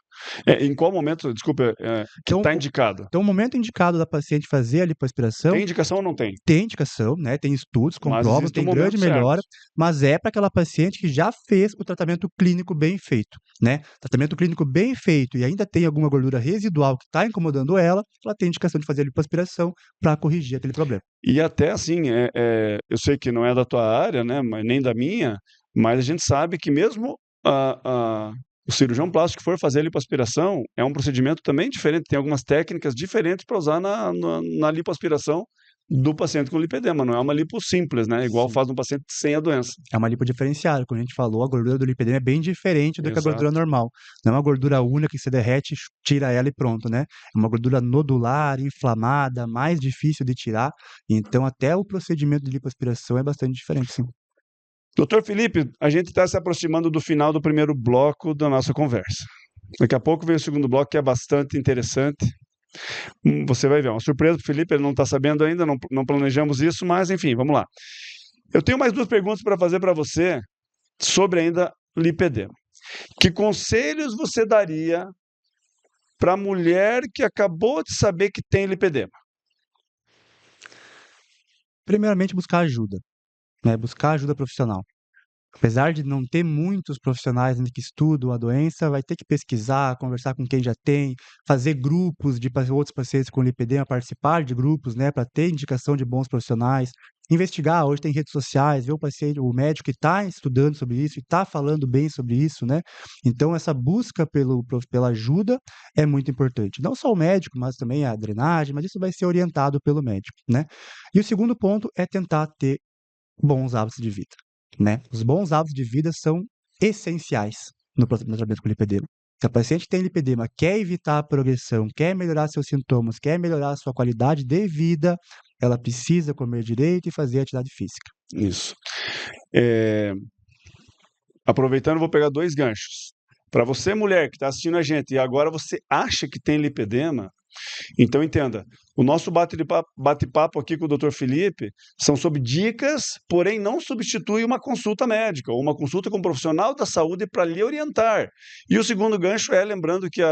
Em qual momento, desculpa, que Então, está indicado? então, o momento indicado da paciente fazer a lipoaspiração Tem indicação ou não tem? tem indicação, né? Tem estudos, Mas comprovam, existe um tem grande momento certo. melhora, mas é para aquela paciente que já fez o tratamento clínico bem feito, né? Tratamento clínico bem feito e ainda tem alguma gordura residual que está incomodando ela tem indicação de fazer a lipoaspiração para corrigir aquele problema. E até assim, eu sei que não é da tua área, né, nem da minha, mas a gente sabe que mesmo o cirurgião plástico que for fazer a lipoaspiração é um procedimento também diferente, tem algumas técnicas diferentes para usar na lipoaspiração do paciente com lipedema, não é uma lipo simples, né, igual Sim. faz um paciente sem a doença. É uma lipo diferenciada. Como a gente falou, a gordura do lipedema é bem diferente do que a gordura Exato. normal. Não é uma gordura única que você derrete, tira ela e pronto, né? É uma gordura nodular, inflamada, mais difícil de tirar. Então, até o procedimento de lipoaspiração é bastante diferente, sim. Doutor Felipe, a gente está se aproximando do final do primeiro bloco da nossa conversa. Daqui a pouco vem o segundo bloco, que é bastante interessante. Você vai ver, uma surpresa para o Felipe, ele não está sabendo ainda, não planejamos isso, mas enfim, vamos lá. Eu tenho mais duas perguntas para fazer para você sobre ainda lipedema. Que conselhos você daria para a mulher que acabou de saber que tem lipedema? Primeiramente, buscar ajuda, né? Buscar ajuda profissional. Apesar de não ter muitos profissionais ainda que estudam a doença, vai ter que pesquisar, conversar com quem já tem, fazer grupos de outros pacientes com lipedema, participar de grupos, né, para ter indicação de bons profissionais, investigar. Hoje tem redes sociais, ver o paciente, o médico que está estudando sobre isso e está falando bem sobre isso, né? Então, essa busca pela ajuda é muito importante. Não só o médico, mas também a drenagem, mas isso vai ser orientado pelo médico, né? E o segundo ponto é tentar ter bons hábitos de vida, né? Os bons hábitos de vida são essenciais no tratamento com lipedema. Se a paciente tem lipedema, quer evitar a progressão, quer melhorar seus sintomas, quer melhorar a sua qualidade de vida, ela precisa comer direito e fazer atividade física. Isso. Aproveitando, vou pegar dois ganchos. Para você, mulher, que está assistindo a gente, e agora você acha que tem lipedema, então entenda, o nosso bate-papo aqui com o Dr. Felipe são sobre dicas, porém não substitui uma consulta médica, ou uma consulta com um profissional da saúde para lhe orientar. E o segundo gancho é, lembrando que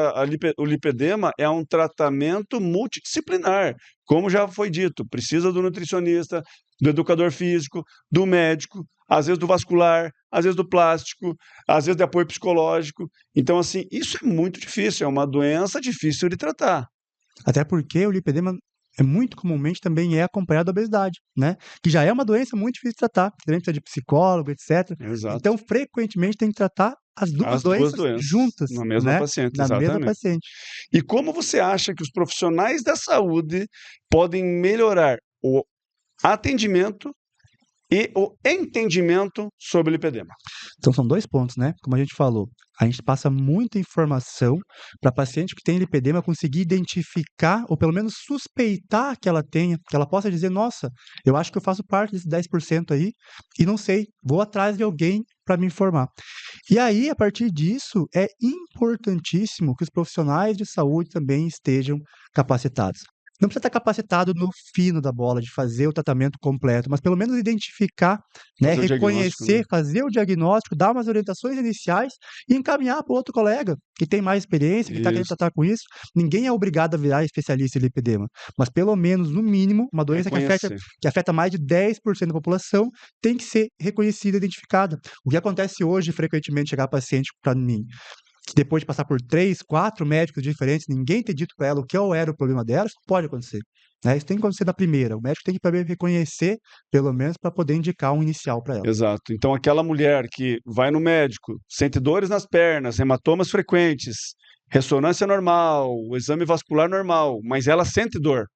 o lipedema é um tratamento multidisciplinar, como já foi dito, precisa do nutricionista, do educador físico, do médico, às vezes do vascular, às vezes do plástico, às vezes de apoio psicológico. Então, assim, isso é muito difícil, é uma doença difícil de tratar. Até porque o lipedema muito comumente também é acompanhado da obesidade, né? Que já é uma doença muito difícil de tratar, também precisa de psicólogo, etc. Exato. Então, frequentemente tem que tratar as duas doenças juntas, na mesma né? paciente, Na mesma exatamente. paciente. E como você acha que os profissionais da saúde podem melhorar o atendimento e o entendimento sobre o lipedema. Então, são 2 pontos, né? Como a gente falou, a gente passa muita informação para paciente que tem lipedema conseguir identificar ou pelo menos suspeitar que ela tenha, que ela possa dizer: nossa, eu acho que eu faço parte desses 10% aí e não sei, vou atrás de alguém para me informar. E aí, a partir disso, é importantíssimo que os profissionais de saúde também estejam capacitados. Não precisa estar capacitado no fino da bola de fazer o tratamento completo, mas pelo menos identificar, né, Fazer o diagnóstico, né? reconhecer, fazer o diagnóstico, dar umas orientações iniciais e encaminhar para outro colega que tem mais experiência, que está querendo Isso. tratar com isso. Ninguém é obrigado a virar especialista em lipedema, mas pelo menos, no mínimo, uma doença Reconhecer. que afeta mais de 10% da população tem que ser reconhecida, identificada. O que acontece hoje, frequentemente, chegar paciente para mim, que depois de passar por 3, 4 médicos diferentes, ninguém ter dito para ela o que era o problema dela, isso pode acontecer. Né? Isso tem que acontecer na primeira. O médico tem que primeiro reconhecer, pelo menos, para poder indicar um inicial para ela. Exato. Então, aquela mulher que vai no médico, sente dores nas pernas, hematomas frequentes, ressonância normal, o exame vascular normal, mas ela sente dor.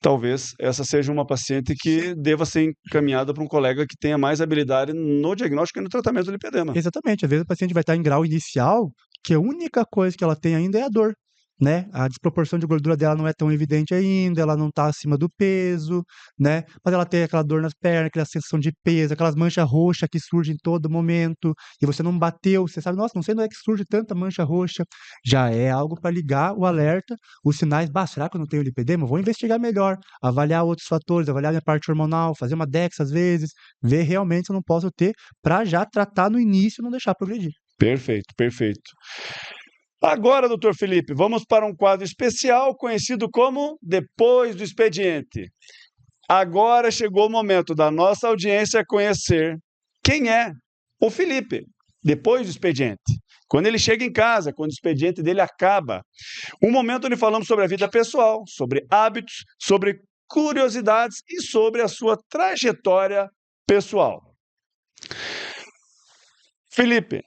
Talvez essa seja uma paciente que deva ser encaminhada para um colega que tenha mais habilidade no diagnóstico e no tratamento do lipedema. Exatamente. Às vezes o paciente vai estar em grau inicial, que a única coisa que ela tem ainda é a dor. Né? A desproporção de gordura dela não é tão evidente ainda, ela não está acima do peso, né? Mas ela tem aquela dor nas pernas, aquela sensação de peso, aquelas manchas roxas que surgem em todo momento, e você não bateu, você sabe, nossa, não sei onde é que surge tanta mancha roxa. Já é algo para ligar o alerta, os sinais, será que eu não tenho lipedema? Vou investigar melhor, avaliar outros fatores, avaliar minha parte hormonal, fazer uma DEX às vezes, ver realmente se eu não posso ter, para já tratar no início e não deixar progredir. Perfeito, perfeito. Agora, doutor Felipe, vamos para um quadro especial conhecido como Depois do Expediente. Agora chegou o momento da nossa audiência conhecer quem é o Felipe, depois do expediente. Quando ele chega em casa, quando o expediente dele acaba. Um momento onde falamos sobre a vida pessoal, sobre hábitos, sobre curiosidades e sobre a sua trajetória pessoal. Felipe,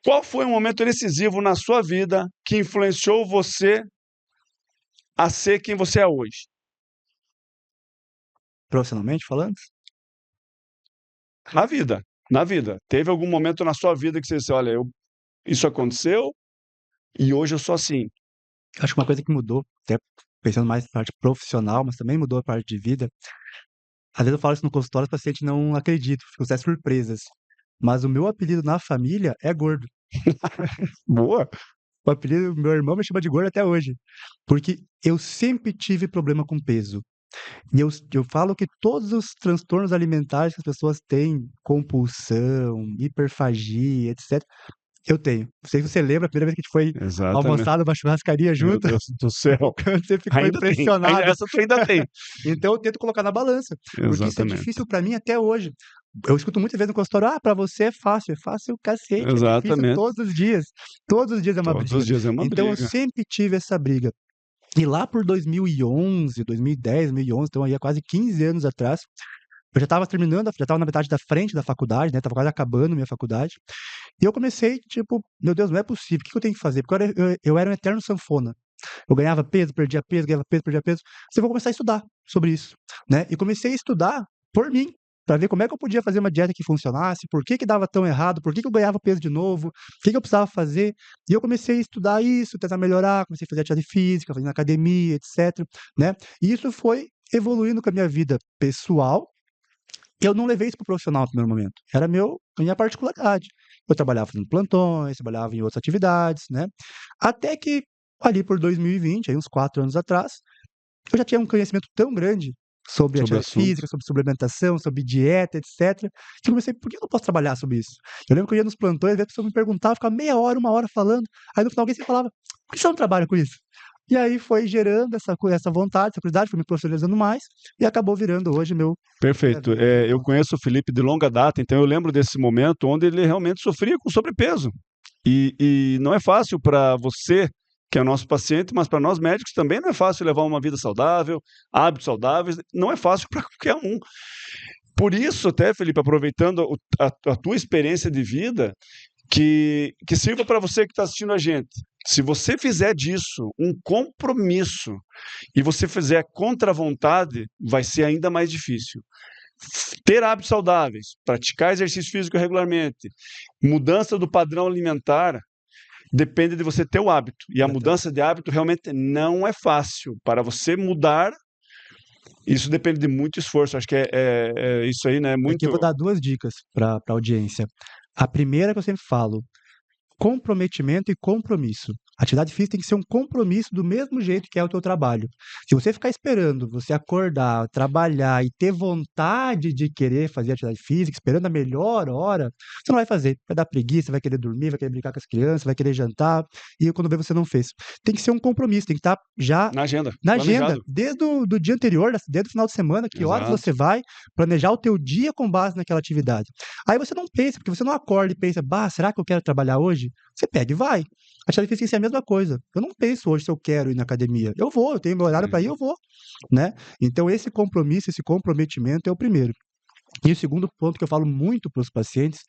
qual foi um momento decisivo na sua vida que influenciou você a ser quem você é hoje? Profissionalmente falando? Na vida, na vida. Teve algum momento na sua vida que você disse, olha, isso aconteceu e hoje eu sou assim. Acho que uma coisa que mudou, até pensando mais na parte profissional, mas também mudou a parte de vida. Às vezes eu falo isso no consultório, os pacientes não acreditam, ficam até surpresas. Mas o meu apelido na família é gordo. Boa. O apelido, meu irmão me chama de gordo até hoje. Porque eu sempre tive problema com peso. E eu falo que todos os transtornos alimentares que as pessoas têm, compulsão, hiperfagia, etc., eu tenho. Não sei se você lembra a primeira vez que a gente foi Exatamente. almoçar numa churrascaria Meu junto, Deus do céu. quando você ficou Ainda tem. impressionado. Essa tu ainda tem. Então eu tento colocar na balança, porque isso é Exatamente. difícil para mim até hoje. Eu escuto muitas vezes no consultório, para você é fácil cacete, é difícil Exatamente. todos os dias é uma Todos briga. os dias é uma Então eu briga. sempre tive essa briga. E lá por 2011, 2010, 2011, então aí há quase 15 anos atrás, eu já estava terminando, já estava na metade da frente da faculdade, né? Estava quase acabando minha faculdade. E eu comecei, tipo, meu Deus, não é possível, o que eu tenho que fazer? Porque eu era um eterno sanfona. Eu ganhava peso, perdia peso, ganhava peso, perdia peso. Você vou começar a estudar sobre isso, né? E comecei a estudar por mim, para ver como é que eu podia fazer uma dieta que funcionasse, por que que dava tão errado, por que que eu ganhava peso de novo, o que que eu precisava fazer. E eu comecei a estudar isso, tentar melhorar, comecei a fazer atividade física, fazendo academia, etc, né? E isso foi evoluindo com a minha vida pessoal. Eu não levei isso para o profissional no primeiro momento. Era minha particularidade. Eu trabalhava fazendo plantões, trabalhava em outras atividades, né? Até que ali por 2020, aí uns 4 anos atrás, eu já tinha um conhecimento tão grande sobre Sobre o atividade assunto. física, sobre suplementação, sobre dieta, etc, que eu comecei, por que eu não posso trabalhar sobre isso? Eu lembro que eu ia nos plantões, a pessoa me perguntava, ficava meia hora, 1 hora falando, aí no final alguém sempre falava, por que você não trabalha com isso? E aí foi gerando essa vontade, essa curiosidade, fui me profissionalizando mais e acabou virando hoje minha Perfeito. vida, né? Eu conheço o Felipe de longa data, então eu lembro desse momento onde ele realmente sofria com sobrepeso. E não é fácil para você, que é nosso paciente, mas para nós médicos também não é fácil levar uma vida saudável, hábitos saudáveis, não é fácil para qualquer um. Por isso, até, Felipe, aproveitando a tua experiência de vida, que sirva para você que está assistindo a gente. Se você fizer disso um compromisso e você fizer contra a vontade, vai ser ainda mais difícil. ter hábitos saudáveis, praticar exercício físico regularmente, mudança do padrão alimentar, depende de você ter o hábito. E a mudança de hábito realmente não é fácil. Para você mudar, isso depende de muito esforço. Acho que é isso aí, né? Aqui eu vou dar 2 dicas para a audiência. A primeira que eu sempre falo: comprometimento e compromisso. Atividade física tem que ser um compromisso do mesmo jeito que é o teu trabalho. Se você ficar esperando você acordar, trabalhar e ter vontade de querer fazer atividade física, esperando a melhor hora, você não vai fazer. Vai dar preguiça, vai querer dormir, vai querer brincar com as crianças, vai querer jantar, e quando vê você não fez. Tem que ser um compromisso, tem que estar já na agenda, na agenda, planejado. desde o do dia anterior, desde o final de semana, que horas Exato. você vai planejar o teu dia com base naquela atividade. Aí você não pensa, porque você não acorda e pensa, será que eu quero trabalhar hoje? Você pega e vai. A atividade física é a mesma coisa. Eu não penso hoje se eu quero ir na academia. Eu vou, eu tenho meu horário para ir, eu vou, né? Então esse compromisso, esse comprometimento é o primeiro. E o segundo ponto que eu falo muito para os pacientes: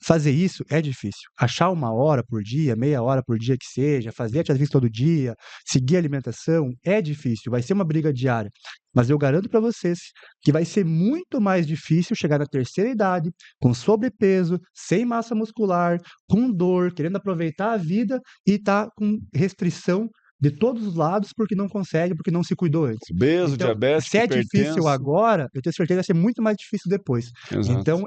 fazer isso é difícil. Achar 1 hora por dia, meia hora por dia que seja, fazer atividade física todo dia, seguir a alimentação, é difícil, vai ser uma briga diária. Mas eu garanto para vocês que vai ser muito mais difícil chegar na terceira idade, com sobrepeso, sem massa muscular, com dor, querendo aproveitar a vida e tá com restrição de todos os lados porque não consegue, porque não se cuidou antes. Obeso, Então, diabético, se é difícil hipertenso. agora, eu tenho certeza que vai ser muito mais difícil depois. Exato. Então,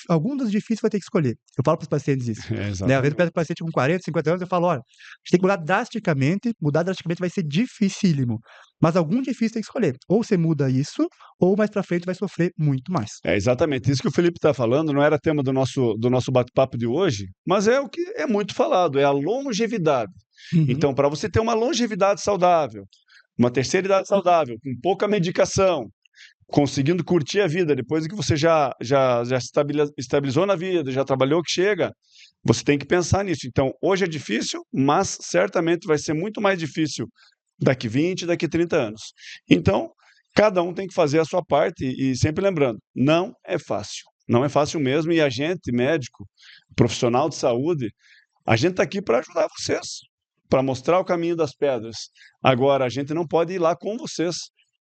algum dos difíceis vai ter que escolher. Eu falo para os pacientes isso. Né? Às vezes eu Exatamente. peço para o paciente com 40, 50 anos, eu falo, olha, a gente tem que mudar drasticamente vai ser dificílimo. Mas algum difícil tem que escolher. Ou você muda isso, ou mais para frente vai sofrer muito mais. É exatamente isso que o Felipe está falando, não era tema do nosso bate-papo de hoje, mas é o que é muito falado, é a longevidade. Uhum. Então, para você ter uma longevidade saudável, uma terceira idade saudável, com pouca medicação, conseguindo curtir a vida, depois que você já estabilizou na vida, já trabalhou que chega, você tem que pensar nisso. Então, hoje é difícil, mas certamente vai ser muito mais difícil daqui 20, daqui 30 anos. Então, cada um tem que fazer a sua parte e sempre lembrando, não é fácil. Não é fácil mesmo, e a gente, médico, profissional de saúde, a gente está aqui para ajudar vocês, para mostrar o caminho das pedras. Agora, a gente não pode ir lá com vocês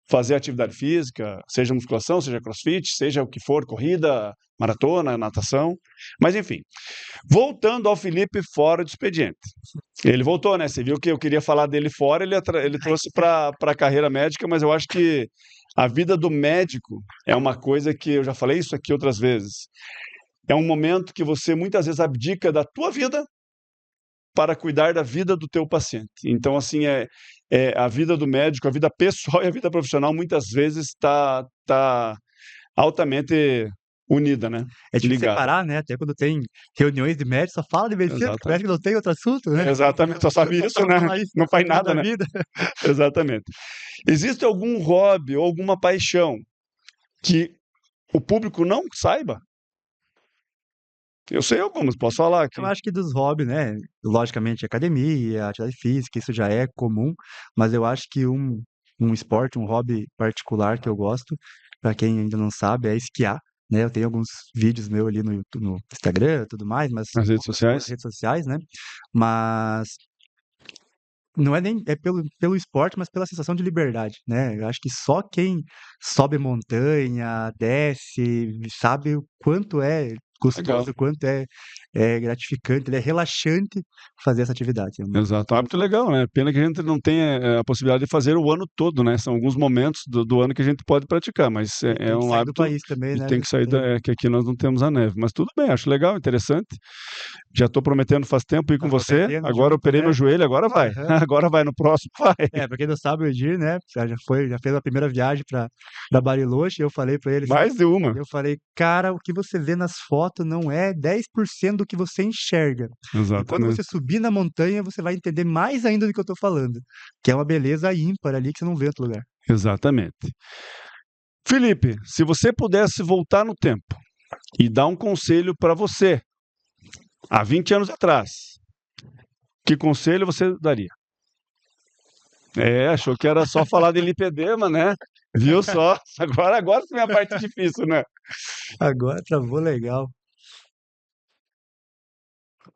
fazer atividade física, seja musculação, seja crossfit, seja o que for, corrida, maratona, natação. Mas, enfim, voltando ao Felipe fora do expediente. Ele voltou, né? Você viu que eu queria falar dele fora, ele trouxe para a carreira médica, mas eu acho que a vida do médico é uma coisa que, eu já falei isso aqui outras vezes, é um momento que você muitas vezes abdica da tua vida para cuidar da vida do teu paciente. Então, assim, a vida do médico, a vida pessoal e a vida profissional, muitas vezes está altamente unida, né? É difícil Ligada. separar, né? Até quando tem reuniões de médicos, só fala de medicina, porque parece que não tem outro assunto, né? Exatamente, só sabe isso, né? Não faz nada, né? Vida. Exatamente. Existe algum hobby ou alguma paixão que o público não saiba? Eu sei algumas, posso falar aqui. Eu acho que dos hobbies, né? Logicamente, academia, atividade física, isso já é comum, mas eu acho que um esporte, um hobby particular que eu gosto, para quem ainda não sabe, é esquiar. Né, eu tenho alguns vídeos meus ali no YouTube, no Instagram, tudo mais, mas nas redes sociais, né? Mas não é nem pelo esporte, mas pela sensação de liberdade, né? Eu acho que só quem sobe montanha, desce, sabe o quanto é gostoso, o quanto é gratificante, é relaxante fazer essa atividade. Exato, um hábito legal, né? Pena que a gente não tenha a possibilidade de fazer o ano todo, né? São alguns momentos do ano que a gente pode praticar, mas é um hábito. Do país também, né? Tem que sair que aqui nós não temos a neve, mas tudo bem, acho legal, interessante. Já estou prometendo faz tempo ir com você. Agora eu operei meu joelho, agora vai. Agora vai, no próximo vai. Pra quem não sabe, o Edir, né? Já fez a primeira viagem para Bariloche, e eu falei para ele. Mais de uma. Eu falei, cara, o que você vê nas fotos não é 10% do que você enxerga. Exatamente. E quando você subir na montanha, você vai entender mais ainda do que eu estou falando. Que é uma beleza ímpar ali que você não vê em outro lugar. Exatamente. Felipe, se você pudesse voltar no tempo e dar um conselho para você, há 20 anos atrás, que conselho você daria? Achou que era só falar de lipedema, né? Viu só? Agora foi a parte difícil, né? Agora travou legal.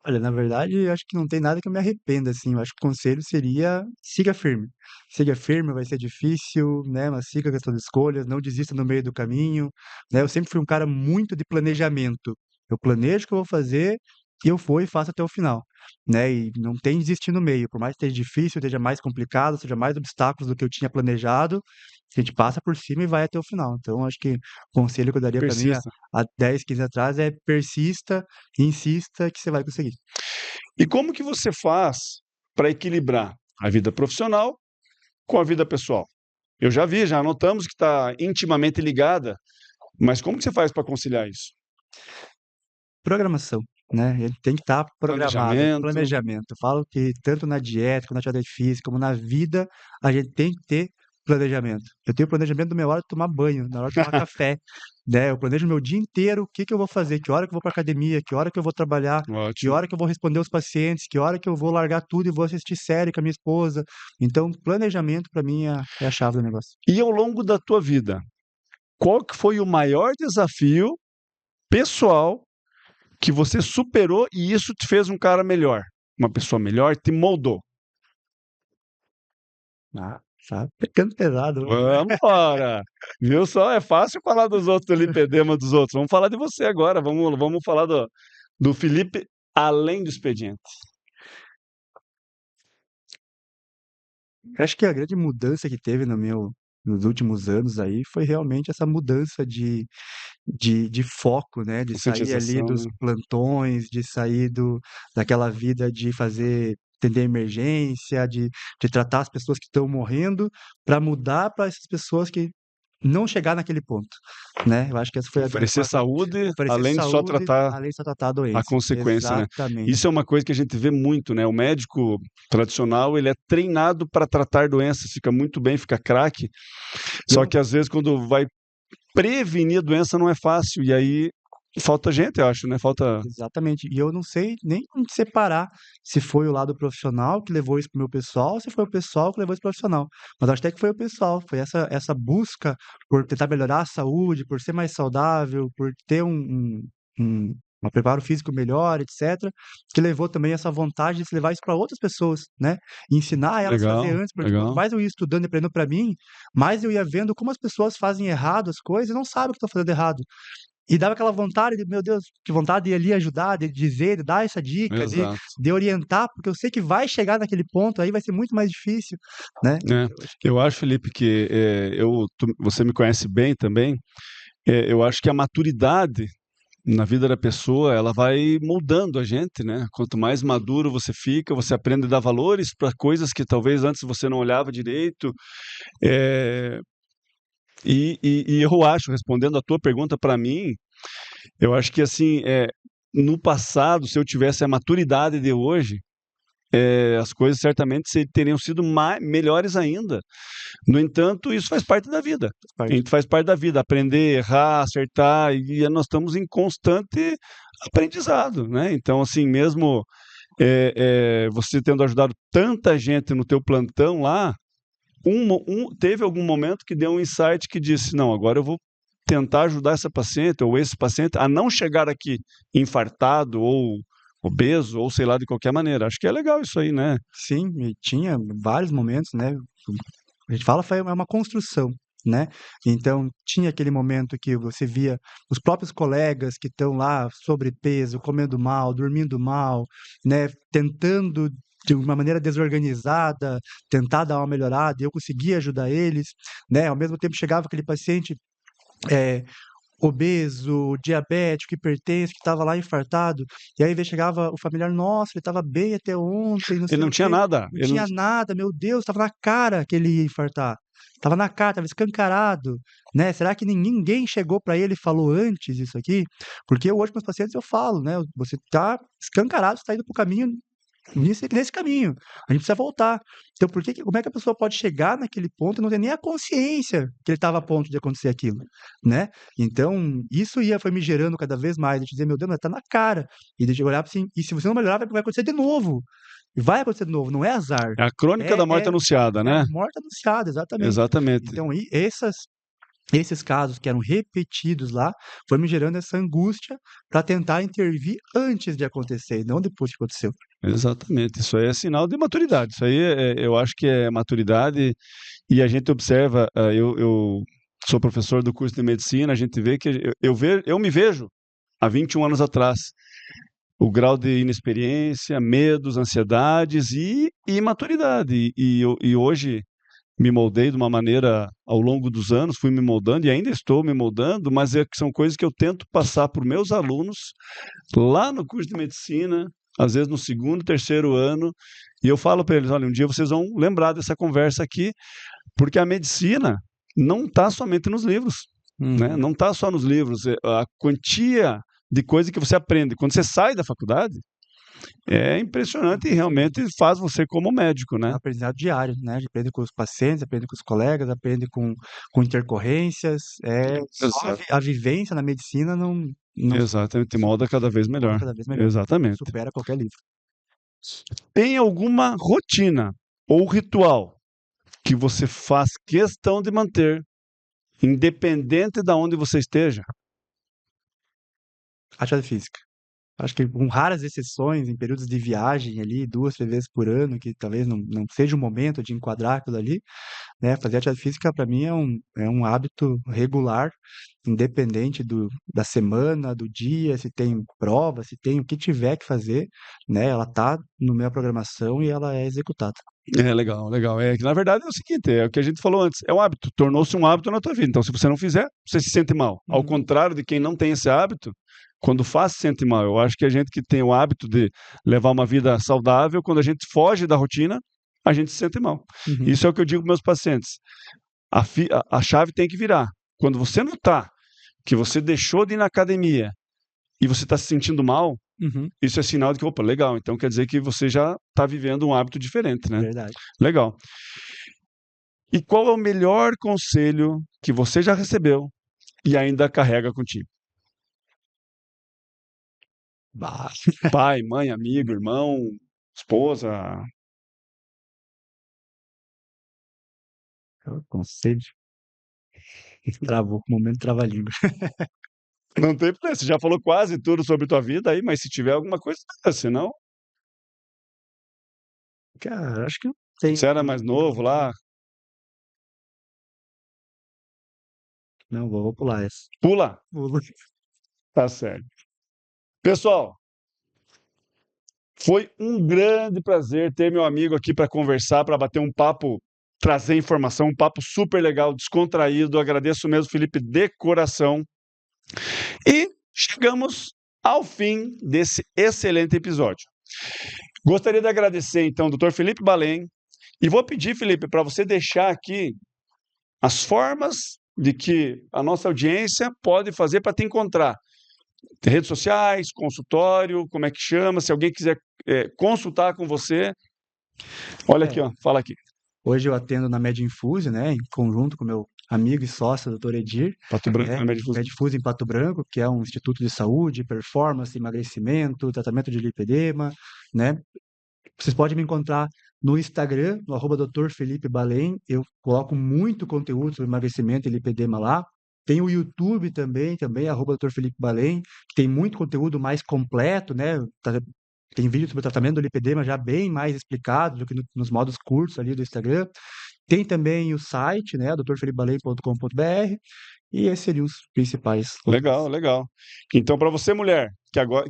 Olha, na verdade, eu acho que não tem nada que eu me arrependa, assim. Eu acho que o conselho seria siga firme. Siga firme, vai ser difícil, né? Mas siga com as suas escolhas, não desista no meio do caminho, né? Eu sempre fui um cara muito de planejamento. Eu planejo o que eu vou fazer e eu vou e faço até o final, né? E não tem desistir no meio. Por mais que esteja difícil, esteja mais complicado, seja mais obstáculos do que eu tinha planejado, a gente passa por cima e vai até o final. Então, acho que o conselho que eu daria para mim Persista. há 10, 15 atrás é persista, insista que você vai conseguir. E como que você faz para equilibrar a vida profissional com a vida pessoal? Eu já vi, já notamos que está intimamente ligada, mas como que você faz para conciliar isso? Programação, né? Ele tem que estar programado, Planejamento, planejamento. Eu falo que tanto na dieta, como na atividade física, como na vida, a gente tem que ter planejamento. Eu tenho planejamento da minha hora de tomar banho, na hora de tomar café, né? Eu planejo meu dia inteiro, o que que eu vou fazer, que hora que eu vou para academia, que hora que eu vou trabalhar, que ótimo. hora que eu vou responder os pacientes, que hora que eu vou largar tudo e vou assistir série com a minha esposa. Então, planejamento para mim é a chave do negócio. E ao longo da tua vida, qual que foi o maior desafio pessoal que você superou e isso te fez um cara melhor? Uma pessoa melhor, te moldou. Ah, tá pegando pesado. Vamos embora! Viu só? É fácil falar dos outros, do lipedema dos outros. Vamos falar de você agora. Vamos falar do Felipe além do expediente. Eu acho que a grande mudança que teve nos últimos anos aí foi realmente essa mudança de foco, né? De sair ali Conscientização, dos né? plantões, de sair daquela vida de fazer, atender emergência, de tratar as pessoas que estão morrendo, para mudar para essas pessoas que não chegar naquele ponto, né? Eu acho que essa foi a Oferecer saúde, oferecer além de só saúde, tratar além de só tratar a a doença. consequência, né? Isso Exatamente. é uma coisa que a gente vê muito, né? O médico tradicional, ele é treinado para tratar doenças, fica muito bem, fica craque. E Só eu que às vezes quando vai prevenir a doença não é fácil e aí falta gente, eu acho, né? Falta Exatamente. E eu não sei nem separar se foi o lado profissional que levou isso pro meu pessoal, ou se foi o pessoal que levou isso pro profissional. Mas acho até que foi o pessoal, foi essa busca por tentar melhorar a saúde, por ser mais saudável, por ter um preparo físico melhor, etc., que levou também essa vontade de se levar isso para outras pessoas, né? E ensinar elas a fazer legal, antes, porque quanto legal. mais eu ia estudando e aprendendo para mim, mais eu ia vendo como as pessoas fazem errado as coisas e não sabem o que estão fazendo errado. E dava aquela vontade de, meu Deus, que vontade de ir ali ajudar, de dizer, de dar essa dica, Exato. de orientar, porque eu sei que vai chegar naquele ponto, aí vai ser muito mais difícil, né? É. Eu acho que Eu acho, Felipe, que você me conhece bem também. Eu acho que a maturidade na vida da pessoa, ela vai moldando a gente, né? Quanto mais maduro você fica, você aprende a dar valores para coisas que talvez antes você não olhava direito. É, e eu acho, respondendo a tua pergunta para mim, eu acho que assim, no passado, se eu tivesse a maturidade de hoje, as coisas certamente teriam sido melhores ainda. No entanto, isso faz parte da vida. faz A parte. gente faz parte da vida, aprender, errar, acertar, e nós estamos em constante aprendizado, né? Então, assim, mesmo você tendo ajudado tanta gente no teu plantão lá, teve algum momento que deu um insight que disse, não, agora eu vou tentar ajudar essa paciente ou esse paciente a não chegar aqui infartado ou obeso ou sei lá de qualquer maneira. Acho que é legal isso aí, né? Sim, e tinha vários momentos, né? A gente fala é uma construção, né? Então, tinha aquele momento que você via os próprios colegas que estão lá sobrepeso, comendo mal, dormindo mal, né? Tentando de uma maneira desorganizada, tentar dar uma melhorada, e eu conseguia ajudar eles, né? Ao mesmo tempo chegava aquele paciente é, obeso, diabético, hipertenso, que estava lá infartado, e aí chegava o familiar, nossa, ele estava bem até ontem, não Ele sei não o tinha quê, nada, não tinha nada, meu Deus, estava na cara que ele ia infartar. Estava na cara, estava escancarado, né? Será que ninguém chegou para ele e falou antes isso aqui? Porque hoje com os pacientes eu falo, né? Você está escancarado, você está indo para o caminho nesse caminho. A gente precisa voltar. Então, como é que a pessoa pode chegar naquele ponto e não ter nem a consciência que ele estava a ponto de acontecer aquilo, né? Então, foi me gerando cada vez mais, de dizer, meu Deus, mas tá na cara. E de olhar assim, e se você não melhorar, vai acontecer de novo. E vai acontecer de novo, não é azar. é a crônica É, da morte é, anunciada, é a né? morte anunciada, exatamente. Exatamente. Então, e essas esses casos que eram repetidos lá, foi me gerando essa angústia para tentar intervir antes de acontecer, e não depois que aconteceu. Exatamente, isso aí é sinal de maturidade. Isso aí eu acho que é maturidade e a gente observa. Eu sou professor do curso de medicina, a gente vê que eu me vejo há 21 anos atrás. O grau de inexperiência, medos, ansiedades e imaturidade. E hoje me moldei de uma maneira ao longo dos anos, fui me moldando e ainda estou me moldando, mas são coisas que eu tento passar para os meus alunos lá no curso de medicina, às vezes no segundo, terceiro ano, e eu falo para eles, olha, um dia vocês vão lembrar dessa conversa aqui, porque a medicina não está somente nos livros, né? Não está só nos livros, a quantia de coisa que você aprende. Quando você sai da faculdade, é impressionante e realmente faz você como médico, né? Aprendizado diário, né? Aprende com os pacientes, aprende com os colegas, aprende com intercorrências. Só a vivência na medicina não Exatamente, molda cada vez melhor. cada vez melhor. Exatamente. Supera qualquer livro. Tem alguma rotina ou ritual que você faz questão de manter, independente de onde você esteja? Atividade física. Acho que com raras exceções, em períodos de viagem ali, 2, 3 vezes por ano, que talvez não seja o momento de enquadrar aquilo ali, né? Fazer atividade física para mim é um hábito regular, independente da semana, do dia, se tem prova, se tem o que tiver que fazer, né? Ela tá no minha programação e ela é executada. É legal, legal. É que na verdade é o seguinte, é o que a gente falou antes, é um hábito, tornou-se um hábito na tua vida. Então, se você não fizer, você se sente mal. Ao contrário de quem não tem esse hábito, quando faz, se sente mal. Eu acho que a gente que tem o hábito de levar uma vida saudável, quando a gente foge da rotina, a gente se sente mal. Isso é o que eu digo para meus pacientes. A chave tem que virar. Quando você notar que você deixou de ir na academia e você está se sentindo mal, isso é sinal de que, opa, legal, então quer dizer que você já está vivendo um hábito diferente, né? Verdade. Legal. E qual é o melhor conselho que você já recebeu e ainda carrega contigo? Pai, mãe, amigo, irmão, esposa. Conselho. Travou, momento trava-língua. Não tem problema, você já falou quase tudo sobre tua vida aí, mas se tiver alguma coisa, senão. Cara, acho que não tem. Você era mais novo lá? Não, vou pular essa. Pula. Pula. Tá certo. Pessoal, foi um grande prazer ter meu amigo aqui para conversar, para bater um papo, trazer informação, um papo super legal, descontraído. Agradeço mesmo, Felipe, de coração. E chegamos ao fim desse excelente episódio. Gostaria de agradecer, então, ao Dr. Felipe Balém, e vou pedir, Felipe, para você deixar aqui as formas de que a nossa audiência pode fazer para te encontrar. Redes sociais, consultório, como é que chama? Se alguém quiser consultar com você, olha aqui, ó, fala aqui. Hoje eu atendo na Medinfuse, né, em conjunto com meu amigo e sócio, Dr. Edir. Pato Branco, Medinfuse em Pato Branco, que é um instituto de saúde, performance, emagrecimento, tratamento de lipedema, né? Vocês podem me encontrar no Instagram, no @Dr. Felipe Balém. Eu coloco muito conteúdo sobre emagrecimento e lipedema lá. Tem o YouTube também, @Dr. Felipe Balém, que tem muito conteúdo mais completo, né? Tem vídeo sobre o tratamento do lipedema já bem mais explicado do que nos modos curtos ali do Instagram. Tem também o site, né? drfelipebalém.com.br, e esses seriam os principais. Legal, legal. Então, para você, mulher,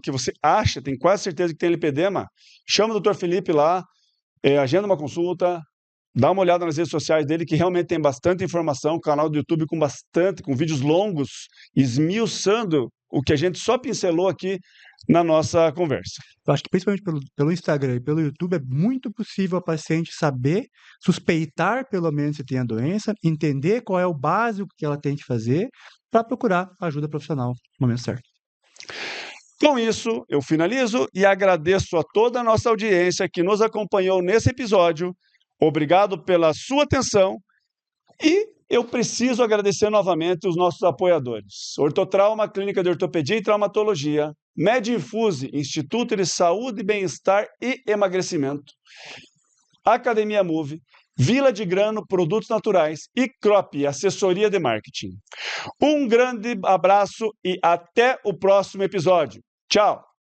que você acha, tem quase certeza que tem lipedema, chama o Dr. Felipe lá, agenda uma consulta, dá uma olhada nas redes sociais dele, que realmente tem bastante informação, canal do YouTube com vídeos longos, esmiuçando o que a gente só pincelou aqui na nossa conversa. Eu acho que principalmente pelo Instagram e pelo YouTube é muito possível a paciente saber, suspeitar pelo menos se tem a doença, entender qual é o básico que ela tem que fazer para procurar ajuda profissional no momento certo. Com isso, eu finalizo e agradeço a toda a nossa audiência que nos acompanhou nesse episódio. Obrigado pela sua atenção e eu preciso agradecer novamente os nossos apoiadores. Ortotrauma, Clínica de Ortopedia e Traumatologia, Medinfuse, Instituto de Saúde, Bem-Estar e Emagrecimento, Academia Move, Vila de Grano Produtos Naturais e Crop Assessoria de Marketing. Um grande abraço e até o próximo episódio. Tchau!